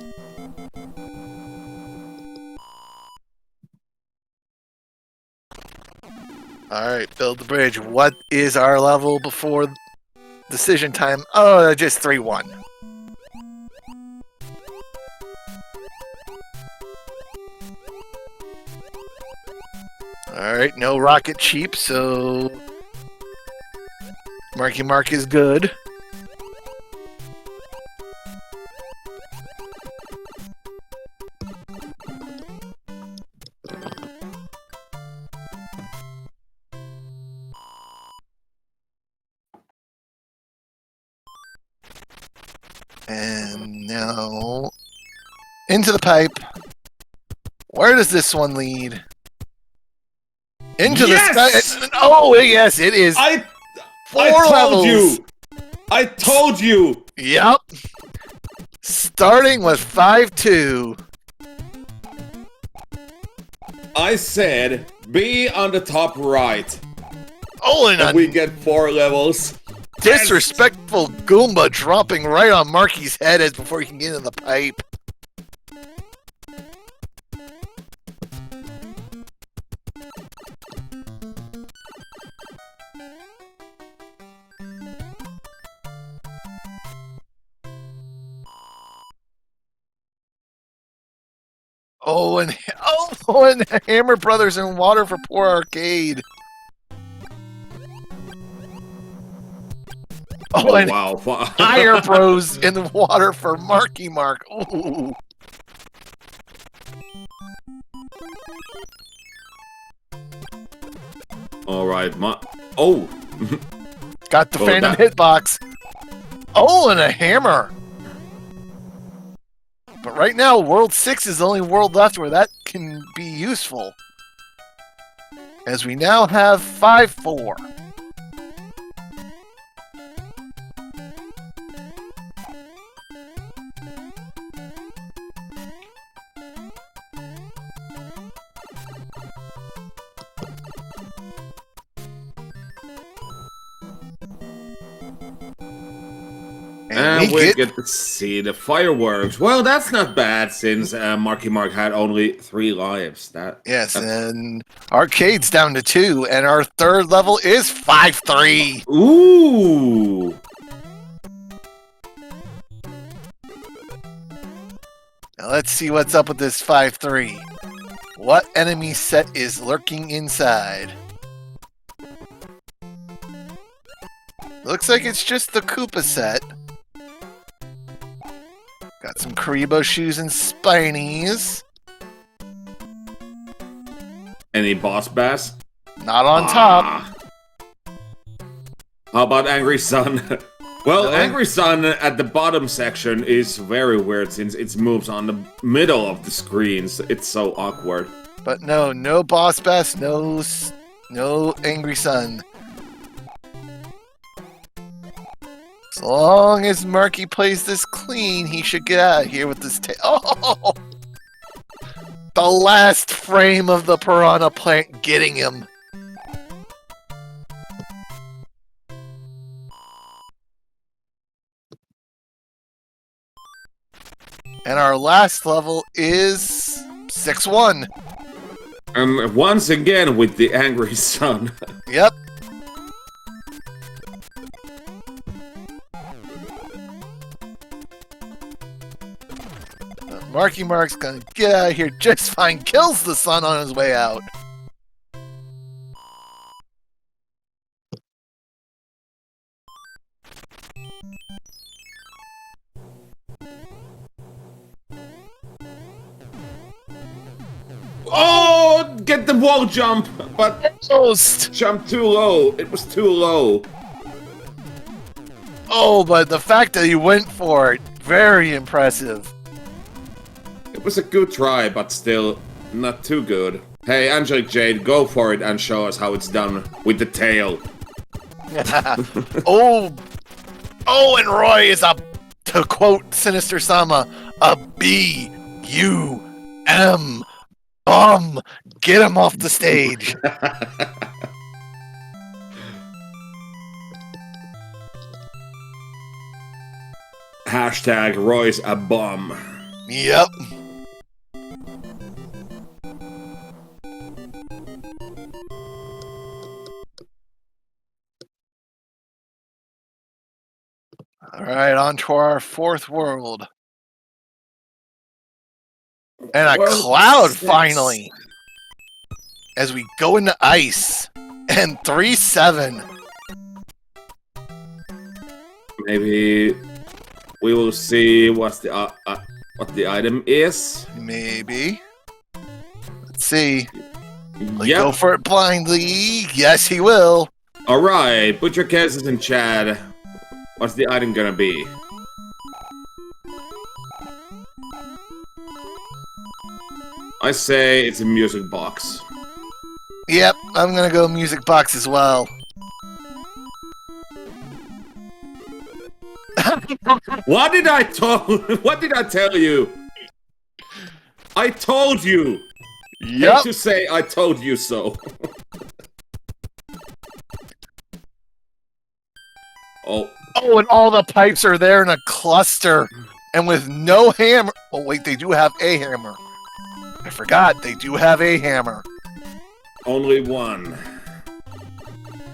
Alright, build the bridge. What is our level before decision time? Oh, just 3-1. Alright, no rocket cheap, so MarkyMark is good. And now into the pipe. Where does this one lead? Into the sky. Oh, yes, it is. I 4 told levels. you. I told you. Yep. Starting with 5-2. I said be on the top right. Oh, and we get 4 levels. Disrespectful Goomba dropping right on Marky's head as before he can get into the pipe. Oh, and Hammer Brothers in water for poor Arcade. Oh, and wow. Fire Bros in the water for MarkyMark. Ooh. All right, Got the Phantom hitbox. Oh, and a hammer. But right now, World 6 is the only world left where that can be useful. As we now have 5-4. And we get to see the fireworks. Well, that's not bad since MarkyMark had only 3 lives. Yes, and Arcade's down to 2, and our 3rd level is 5-3. Ooh! Now let's see what's up with this 5-3. What enemy set is lurking inside? Looks like it's just the Koopa set. Got some Karibo shoes and Spinies. Any boss bass? Not on top. How about Angry Sun? Well, No. Angry Sun at the bottom section is very weird since it moves on the middle of the screen. So it's so awkward. But no boss bass, no Angry Sun. As long as Marky plays this clean, he should get out of here with this tail. Oh! The last frame of the Piranha Plant getting him. And our last level is 6-1. Once again with the Angry Sun. Yep. Marky Mark's gonna get out of here just fine. Kills the sun on his way out. Oh, get the wall jump, but Almost. jump too low. It was too low. Oh, but the fact that he went for it, very impressive. It was a good try, but still not too good. Hey, Angelic Jade, go for it and show us how it's done with the tail. Oh, and Roy is to quote Sinister Sama, a B-U-M bum. Get him off the stage. Hashtag Roy's a bum. Yep. All right, on to our fourth world. And a World cloud, 6. finally. As we go into ice. And 3-7. Maybe we will see what the item is. Maybe. Let's see. Go Yep. for it blindly. Yes, he will. All right. Put your guesses in chat. What's the item gonna be? I say it's a music box. Yep, I'm gonna go music box as well. What did I What did I tell you? I told you. Yep. Hate to say I told you so. Oh. Oh, and all the pipes are there in a cluster. And with no hammer. Oh, wait, they do have a hammer. I forgot, they do have a hammer. Only one.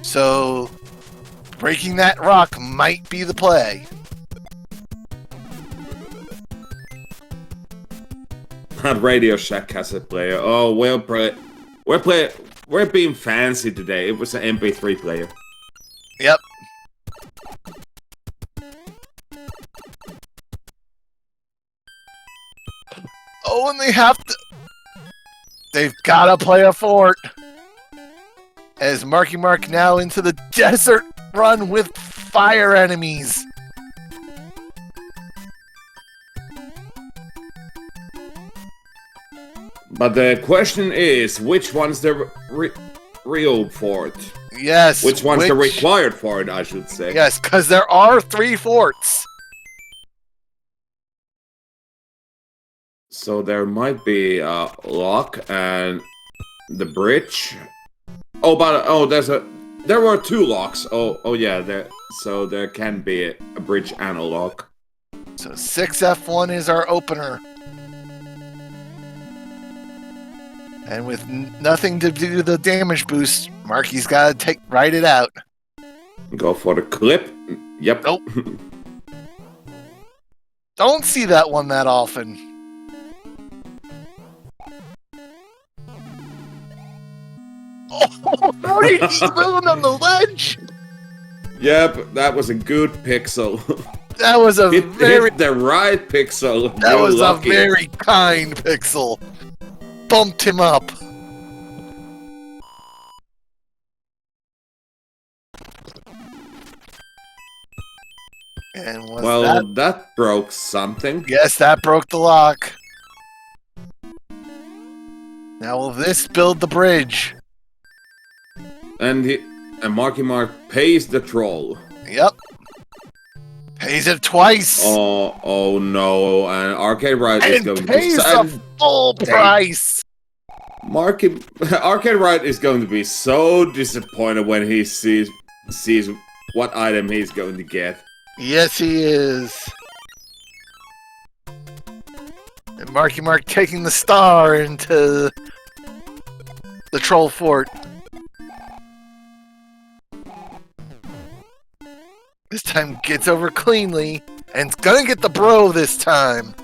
So, breaking that rock might be the play. Not Radio Shack cassette player. Oh, we're being fancy today. It was an MP3 player. Yep. Oh, and they've gotta play a fort. As Marky Mark now into the desert run with fire enemies. But the question is, which one's the real fort? Yes. Which one's the required fort, I should say. Yes, because there are 3 forts. So there might be a lock and the bridge. Oh, but there were 2 locks. Oh yeah, so there can be a bridge and a lock. So 6F1 is our opener. And with nothing to do the damage boost, Marky's got to ride it out. Go for the clip. Yep. Nope. Don't see that one that often. Oh, he's moving on the ledge. Yep, that was a good pixel. That was a hit very the right pixel. that You're was lucky. a very kind pixel. Bumped him up. And was that broke something. Yes, that broke the lock. Now will this build the bridge? And MarkyMark pays the troll. Yep. Pays it twice. Oh no! And ArcadeRiot is going pays to the full price. ArcadeRiot is going to be so disappointed when he sees what item he's going to get. Yes, he is. And MarkyMark taking the star into the troll fort. This time gets over cleanly, and it's gonna get the bro this time.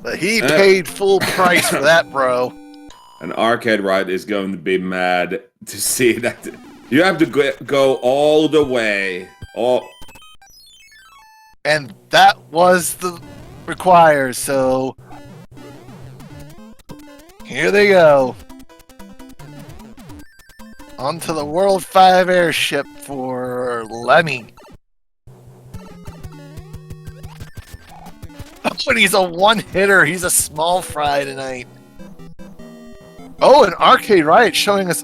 But he paid full price for that, bro. And ArcadeRiot is going to be mad to see that you have to go all the way. And that was the require, so here they go. Onto the World 5 airship for Lemmy. But he's a one-hitter. He's a small fry tonight. Oh, and ArcadeRiot showing us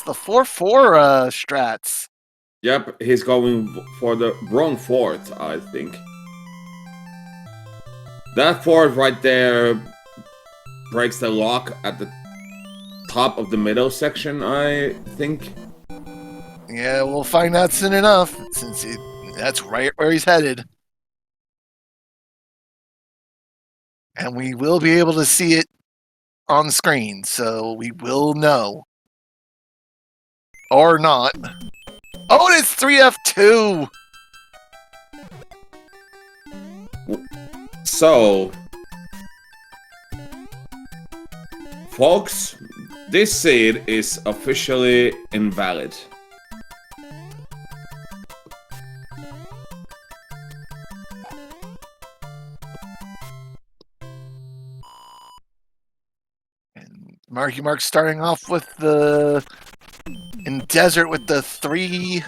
the 4-4 strats. Yep, he's going for the wrong fort, I think. That fort right there breaks the lock at the top of the middle section, I think. Yeah, we'll find out soon enough, since that's right where he's headed. And we will be able to see it on the screen, so we will know. Or not. Oh, and it's 3F2! So, folks, this seed is officially invalid. And MarkyMark starting off with the in desert with the 3.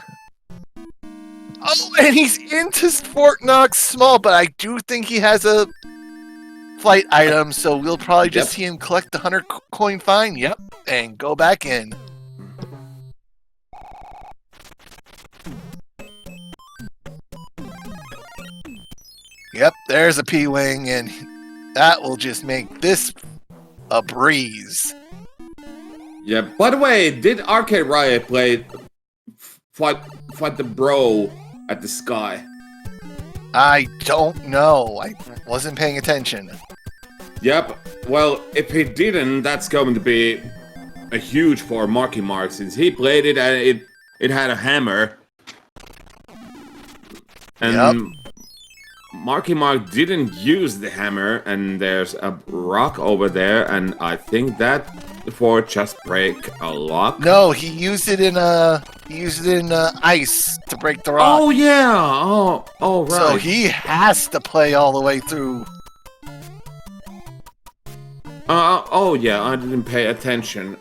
Oh, and he's into Fort Knox small, but I do think he has a flight item, so we'll probably just see him collect the 100 coin fine. Yep, and go back in. Yep, there's a P-Wing, and that will just make this a breeze. Yeah, by the way, did ArcadeRiot fight the bro at the sky? I don't know. I wasn't paying attention. Yep, well, if he didn't, that's going to be a huge for MarkyMark, since he played it and it had a hammer. And MarkyMark didn't use the hammer, and there's a rock over there, and I think that fort just break a lock. No, he used it in ice to break the rock. Oh yeah. Oh right. So he has to play all the way through. Oh yeah, I didn't pay attention.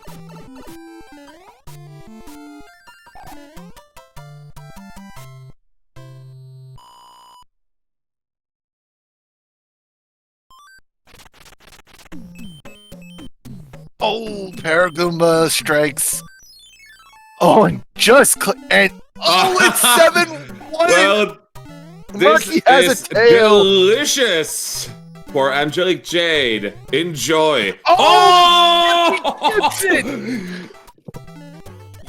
Oh, Paragoomba strikes. Oh, and just it's 7-1. Well, Marky this has is a tail. delicious for Angelic Jade. Enjoy. Oh! Gets it.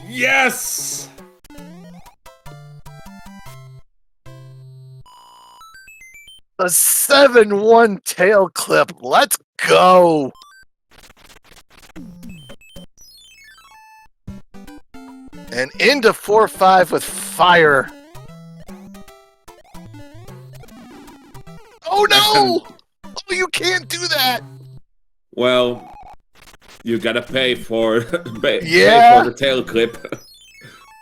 Yes. A 7-1 tail clip. Let's go. And into 4-5 with fire. Oh no! Oh, you can't do that! Well, You gotta pay for pay Yeah. for the tail clip.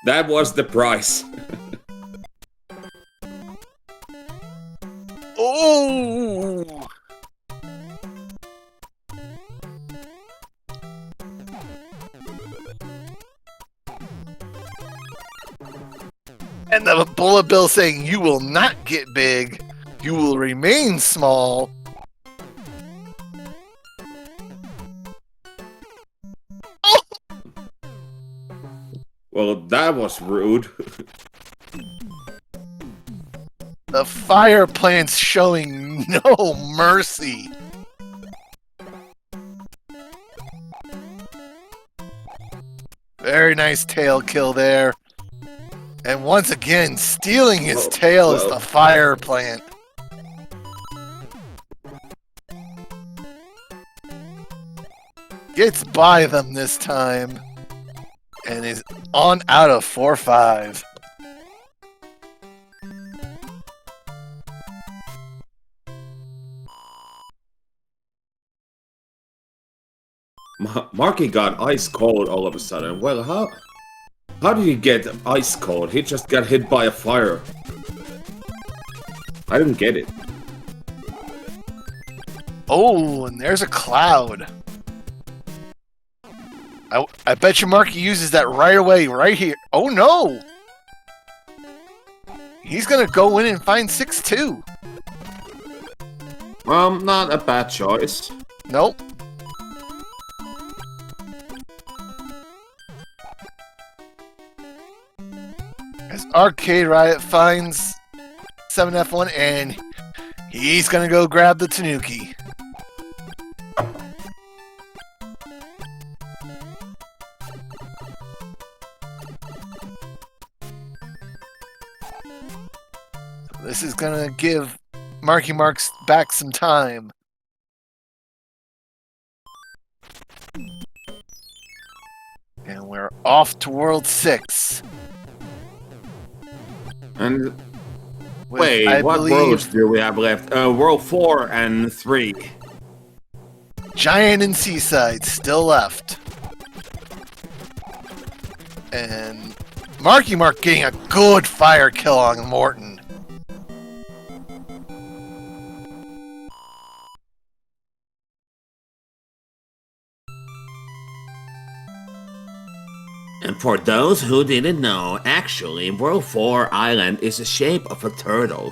That was the price. Oh! And the bullet bill saying, "You will not get big. You will remain small." Oh! Well, that was rude. The fire plant's showing no mercy. Very nice tail kill there. And once again, stealing his tail is the fire plant. Gets by them this time. And is on out of 4-5. Marky got ice cold all of a sudden. Well, how did he get ice cold? He just got hit by a fire. I didn't get it. Oh, and there's a cloud. I bet you Marky uses that right away, right here. Oh no! He's gonna go in and find 6-2. Not a bad choice. Nope. As Arcade Riot finds 7F1 and he's gonna go grab the Tanuki. This is gonna give MarkyMark back some time. And we're off to World 6. And With, wait, I what believe, worlds do we have left? World 4 and 3. Giant and Seaside still left. And MarkyMark getting a good fire kill on Morton. And for those who didn't know, actually, World 4 Island is the shape of a turtle.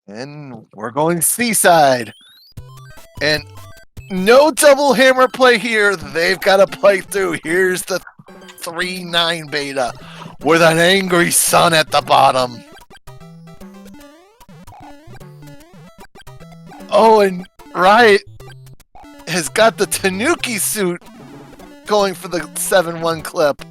And we're going Seaside. And no double hammer play here. They've got to play through. Here's the 3-9 beta with an angry sun at the bottom. Oh, and Riot has got the Tanuki suit going for the 7-1 clip.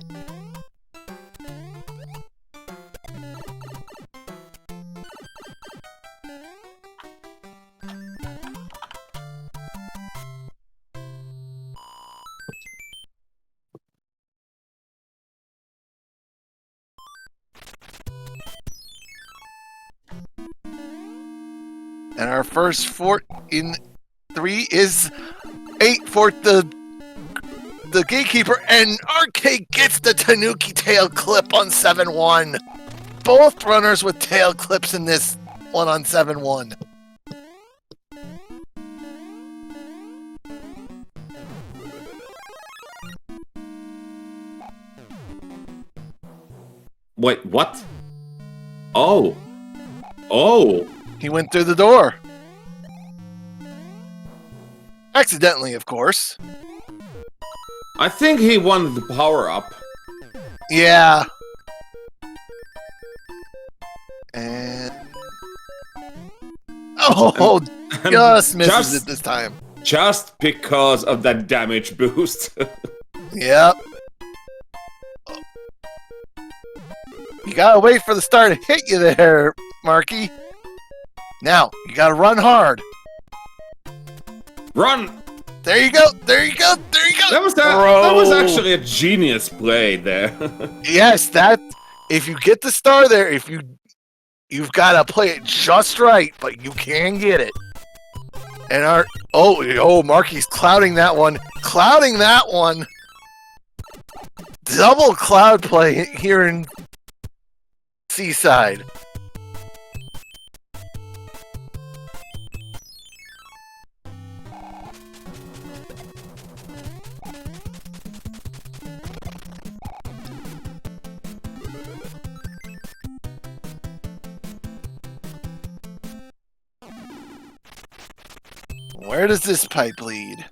And our first fort in 3 is 8 for the Gatekeeper, and Arcade gets the Tanuki tail clip on 7-1. Both runners with tail clips in this one on 7-1. Wait, what? Oh. Oh. He went through the door. Accidentally, of course. I think he wanted the power up. Yeah. And... oh, just misses it this time. Just because of that damage boost. Yep. You gotta wait for the star to hit you there, Marky. Now, you gotta run hard. Run! There you go. There you go. There you go. That was actually a genius play there. Yes, that. If you get the star there, you've got to play it just right, but you can get it. And Marky's clouding that one. Clouding that one. Double cloud play here in Seaside. Where does this pipe lead?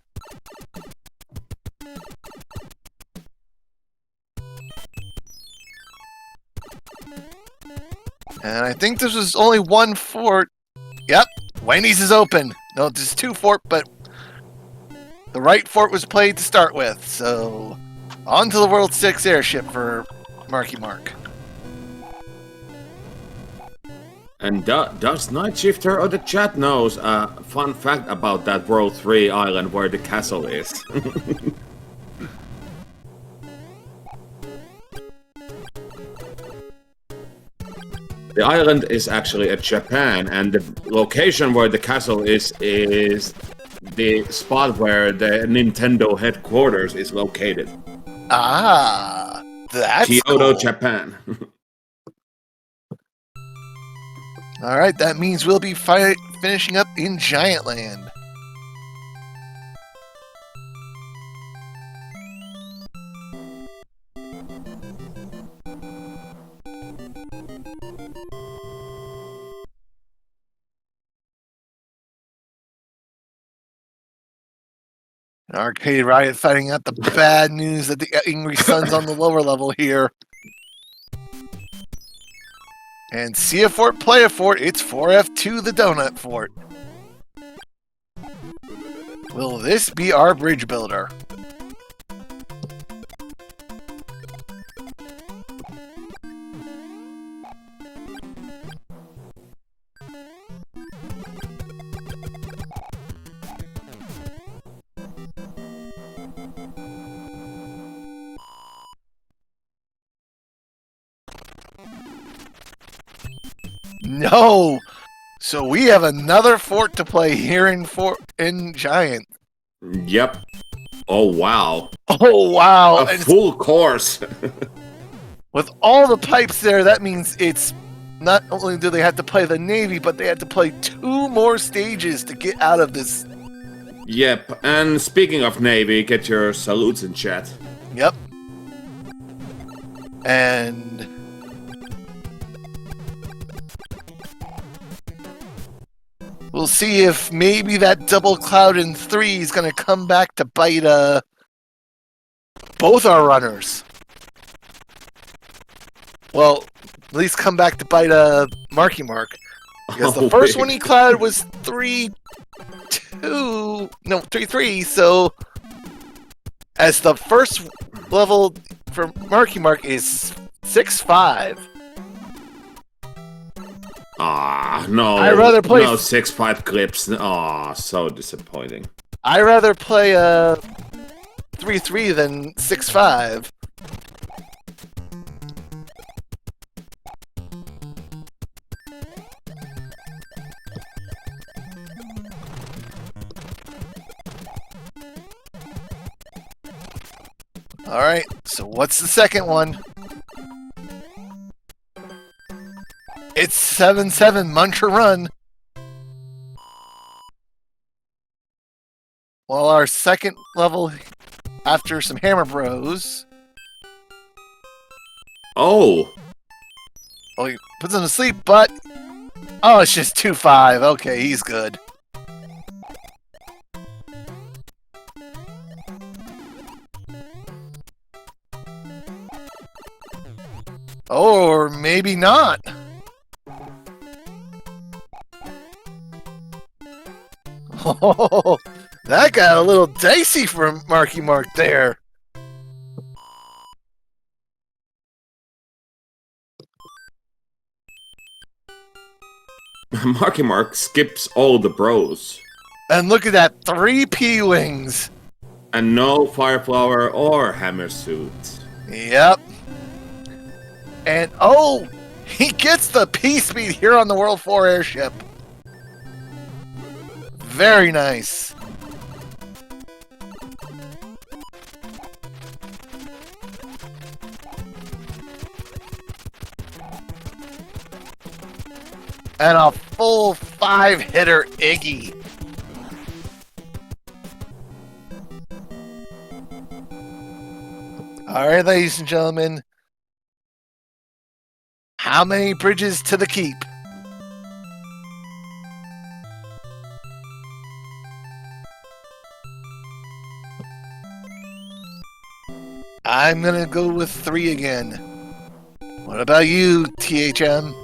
And I think this was only one fort. Yep, Wendy's is open. No, there's two fort, but the right fort was played to start with. So, on to the World 6 airship for MarkyMark. And does Night Shifter or the chat knows a fun fact about that World 3 island where the castle is? The island is actually at Japan, and the location where the castle is the spot where the Nintendo headquarters is located. Ah, that's Kyoto, cool. Japan. All right, that means we'll be finishing up in Giant Land. Arcade Riot fighting out the bad news that the Angry Sun's on the lower level here. And see a fort, play a fort. It's 4F2 the Donut Fort. Will this be our bridge builder? No! So we have another fort to play here in Giant. Yep. Oh wow. Oh wow! A full course. With all the pipes there, that means it's not only do they have to play the Navy, but they have to play 2 more stages to get out of this. Yep. And speaking of Navy, get your salutes in chat. Yep. And we'll see if maybe that double cloud in 3 is going to come back to bite both our runners. Well, At least come back to bite MarkyMark. Because the first one he clouded was 3-2. No, 3-3. So, as the first level for MarkyMark is 6-5. Ah, no. I'd rather play. No 6-5 clips. Ah, so disappointing. I'd rather play 3-3 than 6-5. Alright, so what's the second one? It's 7-7 Muncher Run. Well, our second level after some Hammer Bros. Oh. Well, he puts him to sleep, but oh, it's just 2-5. Okay, he's good. Or maybe not. Oh, that got a little dicey for MarkyMark there. MarkyMark skips all the bros. And look at that, 3 P-Wings. And no Fireflower or Hammer Suit. Yep. And oh, he gets the P-Speed here on the World 4 airship. Very nice. And a full 5-hitter Iggy. All right, ladies and gentlemen. How many bridges to the keep? I'm gonna go with 3 again. What about you, THM?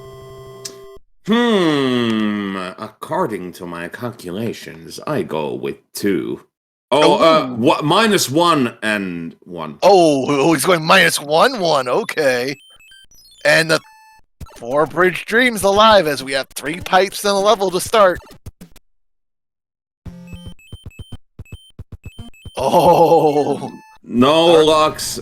According to my calculations, I go with 2. Oh, -1 and 1. Oh, he's going -1, okay. And the 4 bridge dreams alive as we have 3 pipes and a level to start. Oh, No locks.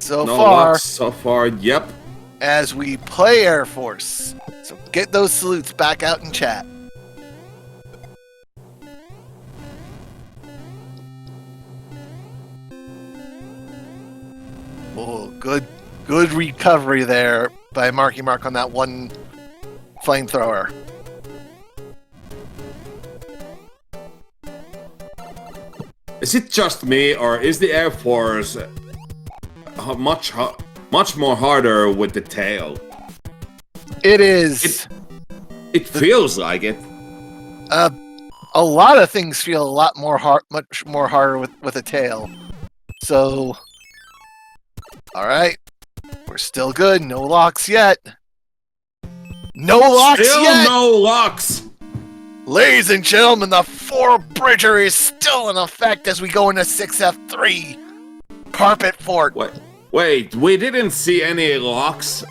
so No far locks so far. Yep. as we play Air Force. So get those salutes back out in chat. Oh, good recovery there by MarkyMark on that one flamethrower. Is it just me, or is the Air Force much more harder with the tail? It is. It feels like it. A lot of things feel a lot more much more harder with a tail. So, all right, we're still good. No locks yet. No locks Still yet. no locks. Ladies and gentlemen, the 4-bridger is still in effect as we go into 6F3. Carpet Fort. Wait, we didn't see any locks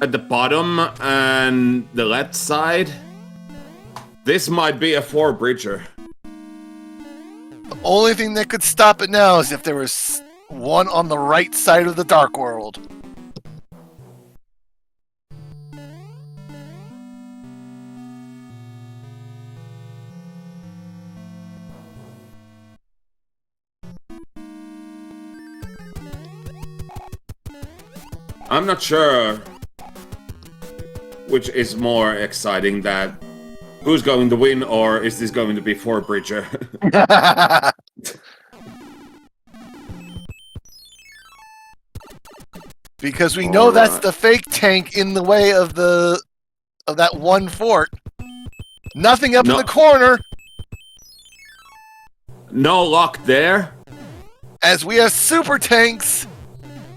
at the bottom and the left side. This might be a 4-bridger. The only thing that could stop it now is if there was one on the right side of the Dark World. I'm not sure which is more exciting, that who's going to win, or is this going to be 4-bridger? Because we know All that's right. the fake tank in the way of that one fort. Nothing up in the corner No lock there. as we have super tanks.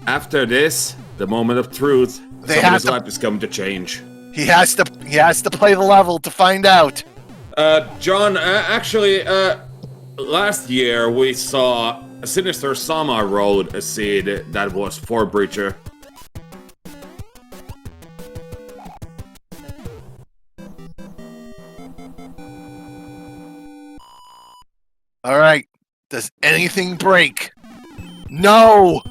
After this, the moment of truth, They have someone's to- life is going to change. He has to play the level to find out. John, actually, last year we saw Sinister Sama rolled a seed that was 4-bridger. All right. Does anything break? No.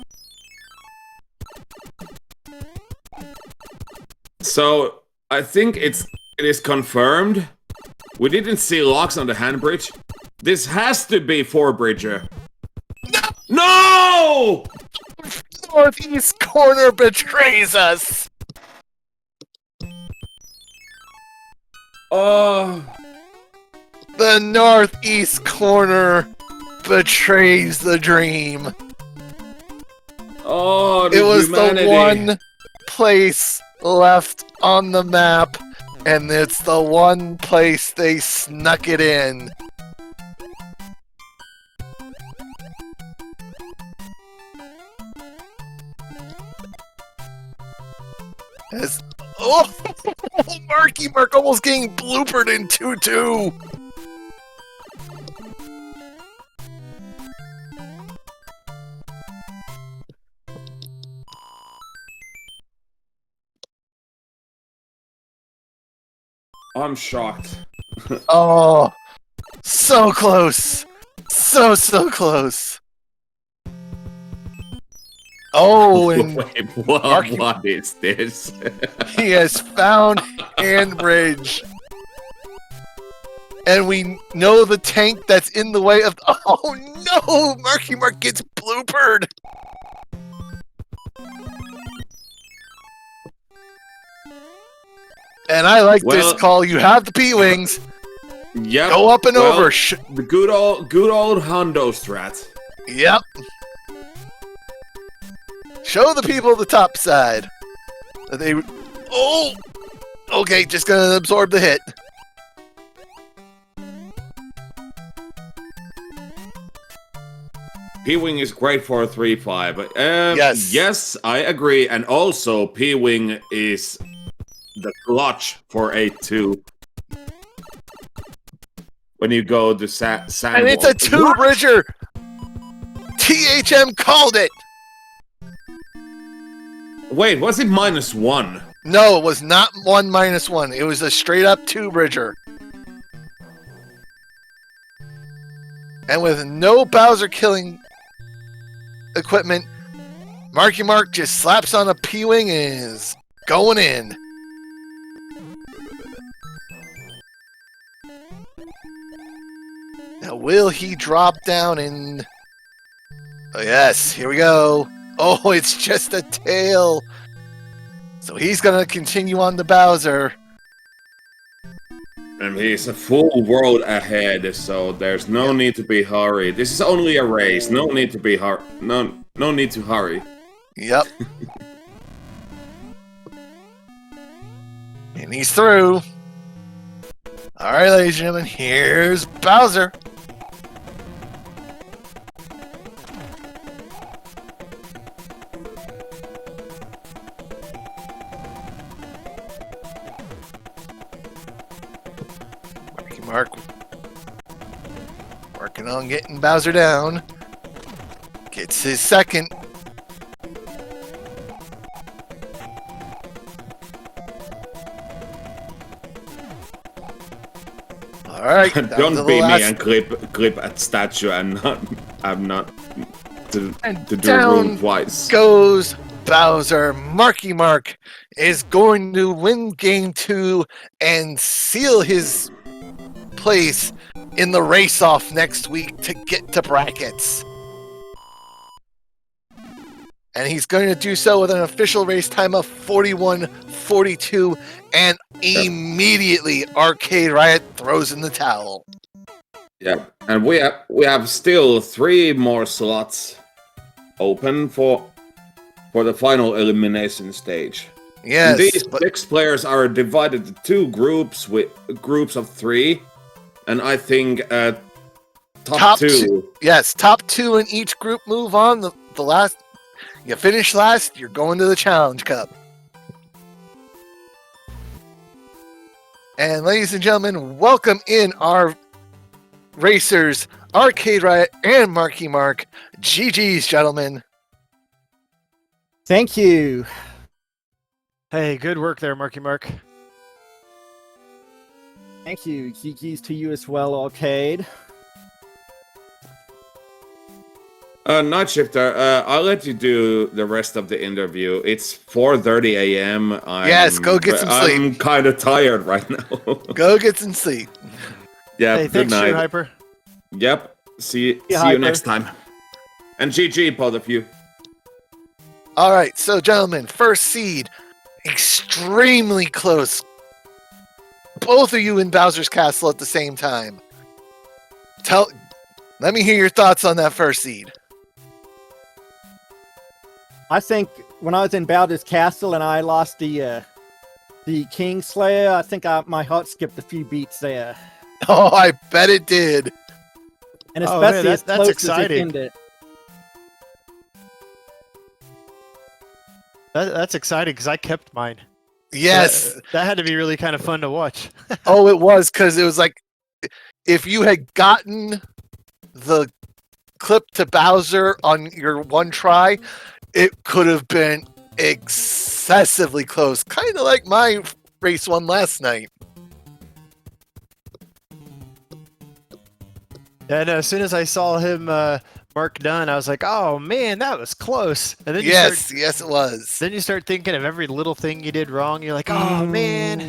So I think it is confirmed. We didn't see locks on the handbridge. This has to be 4-bridger. No! Northeast corner betrays us. Oh. The northeast corner betrays the dream. Oh, It was humanity. the one place left on the map, and it's the one place they snuck it in. Oh, MarkyMark almost getting bloopered in 2-2. I'm shocked. Oh, so close. So close. Oh, and Wait, what is this? he has found Handbridge. And we know the tank that's in the way of... Oh no! MarkyMark gets bloopered! And I like this call. You have the P-Wings. Yep. Go up and over. The good old Hondo strat. Yep. Show the people the top side. They... Oh! Okay, just gonna absorb the hit. P-Wing is great for a 3-5. Yes. Yes, I agree. And also, P-Wing is the clutch for 8-2. When you go to Sandwall. And it's a two-bridger! THM called it! Wait, was it -1? No, it was not 1-1. It was a straight-up two-bridger. And with no Bowser killing equipment, MarkyMark just slaps on a P-Wing and is going in. Now, will he drop down in... Oh, yes, here we go. Oh, it's just a tail. So he's going to continue on the Bowser. And he's a full world ahead, so there's no need to be hurried. This is only a race. No need to be no need to hurry. Yep. And he's through. All right, ladies and gentlemen, here's Bowser. Mark working on getting Bowser down. Gets his second. All right. Don't be me and clip at statue and I'm not to do room twice. Goes Bowser. MarkyMark is going to win game 2 and seal his place in the race-off next week to get to brackets. And he's going to do so with an official race time of 41:42, and immediately Arcade Riot throws in the towel. Yeah, and we have still 3 more slots open for the final elimination stage. Yes, and these 6 players are divided to 2 groups with groups of 3. And I think top two. Yes, top 2 in each group move on. The last, you finish last, you're going to the Challenge Cup. And ladies and gentlemen, welcome in our racers, Arcade Riot and MarkyMark. GG's, gentlemen. Thank you. Hey, good work there, MarkyMark. Thank you. GG's to you as well, Arcade. Night Shifter, I'll let you do the rest of the interview. It's 4:30 a.m. Yes, go get some sleep. I'm kind of tired right now. Go get some sleep. Yeah, hey, good thanks, night. Hyper. Yep, see you Hyper. next time. And GG, both of you. All right, so gentlemen, first seed, extremely close. Both of you in Bowser's Castle at the same time. Let me hear your thoughts on that first seed. I think when I was in Bowser's Castle and I lost the Kingslayer, I think my heart skipped a few beats there. Oh, I bet it did. And especially as that's close exciting. as it ended. That's exciting because I kept mine. Yes. So that had to be really kind of fun to watch. Oh, it was, because it was like, if you had gotten the clip to Bowser on your one try, it could have been excessively close. Kind of like my race one last night. And as soon as I saw him mark done, I was like, "Oh man, that was close." And then Yes, yes, it was. you start thinking of every little thing you did wrong. You're like, "Oh man."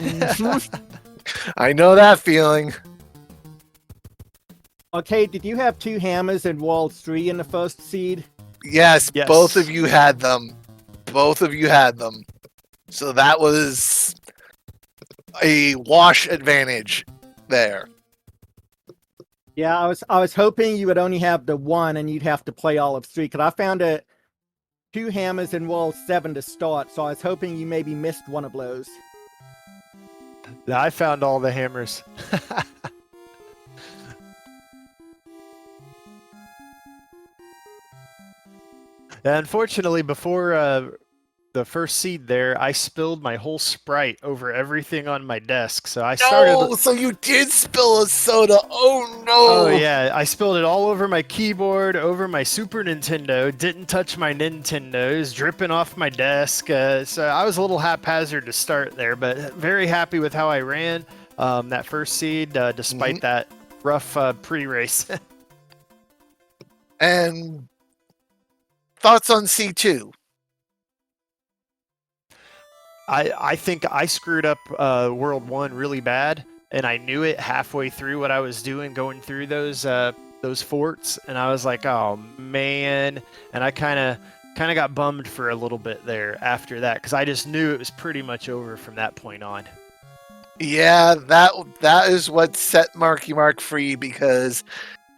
I know that feeling. Okay, did you have 2 hammers and Wall 3 in the first seed? Yes, Yes. both of you had them. Both of you had them. So that was a wash advantage there. Yeah, I was hoping you would only have the 1 and you'd have to play all of 3, because I found 2 hammers and Wall 7 to start, so I was hoping you maybe missed one of those. I found all the hammers. Unfortunately, before the first seed there, I spilled my whole Sprite over everything on my desk. So I started. Oh, so you did spill a soda. Oh no. Oh yeah, I spilled it all over my keyboard, over my Super Nintendo. Didn't touch my Nintendos, dripping off my desk. So I was a little haphazard to start there, but very happy with how I ran that first seed, despite that rough pre-race. And thoughts on C2? I think I screwed up World 1 really bad, and I knew it halfway through what I was doing, going through those forts, and I was like, oh man, and I kind of got bummed for a little bit there after that, because I just knew it was pretty much over from that point on. Yeah, that is what set Marky Mark free, because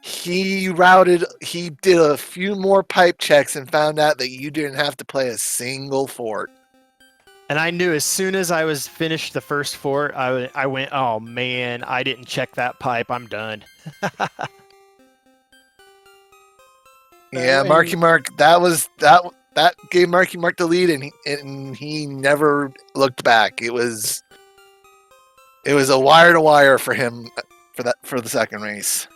he did a few more pipe checks and found out that you didn't have to play a single fort. And I knew as soon as I was finished the first fort, I went, oh man, I didn't check that pipe. I'm done. Yeah, Marky Mark, that gave Marky Mark the lead, and he never looked back. It was a wire to wire for him for the second race.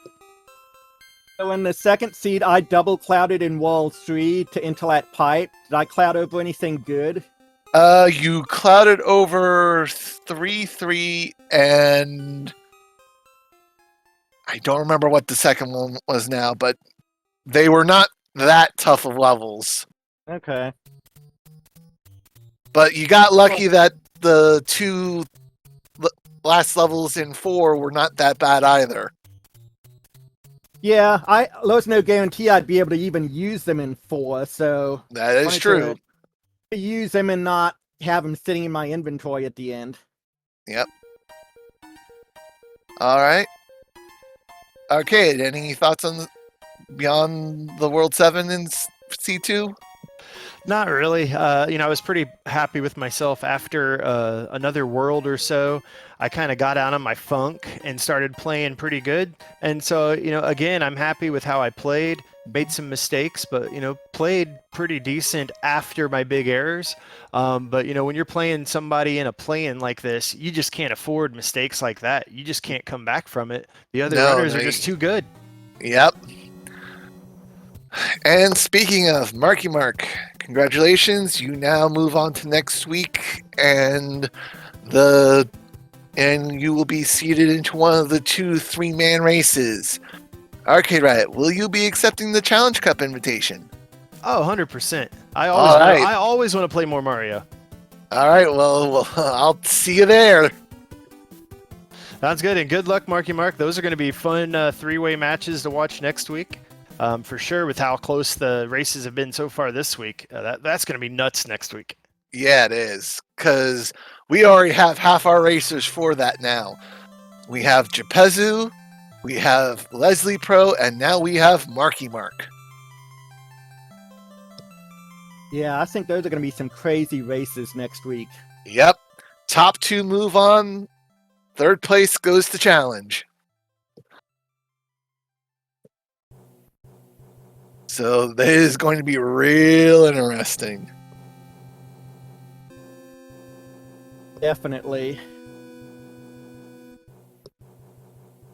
So in the second seed, I double clouded in Wall 3 to Interlat Pipe. Did I cloud over anything good? You clouded over 3-3, and I don't remember what the second one was now, but they were not that tough of levels. Okay. But you got lucky that the 2 last levels in 4 were not that bad either. Yeah, there was no guarantee I'd be able to even use them in 4, so That is true. to use them and not have them sitting in my inventory at the end. Yep. All right. Arcade, any thoughts on beyond the World 7 in C2? Not really. I was pretty happy with myself after another world or so. I kind of got out of my funk and started playing pretty good. And so, again, I'm happy with how I played. Made some mistakes, but, played pretty decent after my big errors. But, when you're playing somebody in a play-in like this, you just can't afford mistakes like that. You just can't come back from it. The other runners are just too good. Yep. And speaking of Marky Mark, congratulations! You now move on to next week, and you will be seated into one of the 2 3-man races. ArcadeRiot, will you be accepting the Challenge Cup invitation? Oh, 100%. I always want to play more Mario. All right. Well, I'll see you there. Sounds good, and good luck, Marky Mark. Those are going to be fun 3-way matches to watch next week. For sure, with how close the races have been so far this week. That's going to be nuts next week. Yeah, it is, because we already have half our racers for that now. We have Japezu, we have Leslie Pro, and now we have Marky Mark. Yeah, I think those are going to be some crazy races next week. Yep. Top 2 move on. Third place goes to Challenge. So this is going to be real interesting. Definitely.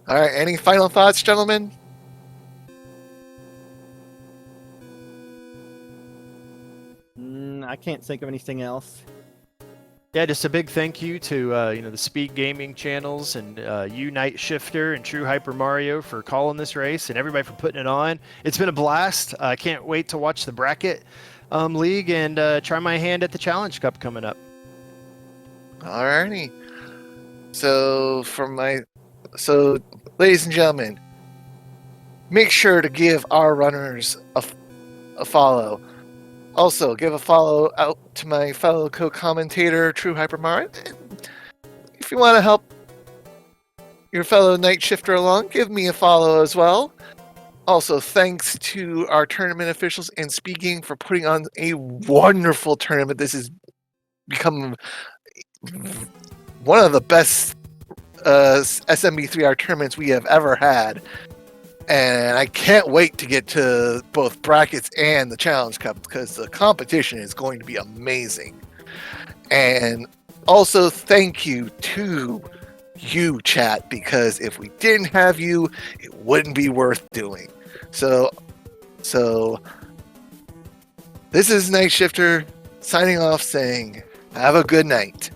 All right. Any final thoughts, gentlemen? I can't think of anything else. Yeah, just a big thank you to the Speed Gaming channels and you Night Shifter and True Hyper Mario for calling this race and everybody for putting it on. It's been a blast. I can't wait to watch the bracket league and try my hand at the Challenge Cup coming up. Alrighty. So ladies and gentlemen, make sure to give our runners a follow. Also, give a follow out to my fellow co-commentator, True Hyper Mario. If you want to help your fellow night shifter along, give me a follow as well. Also, thanks to our tournament officials and SpeedGaming for putting on a wonderful tournament. This has become one of the best SMB3 tournaments we have ever had. And I can't wait to get to both brackets and the Challenge Cup because the competition is going to be amazing. And also thank you to you, chat, because if we didn't have you, it wouldn't be worth doing. So this is Night Shifter signing off saying, have a good night.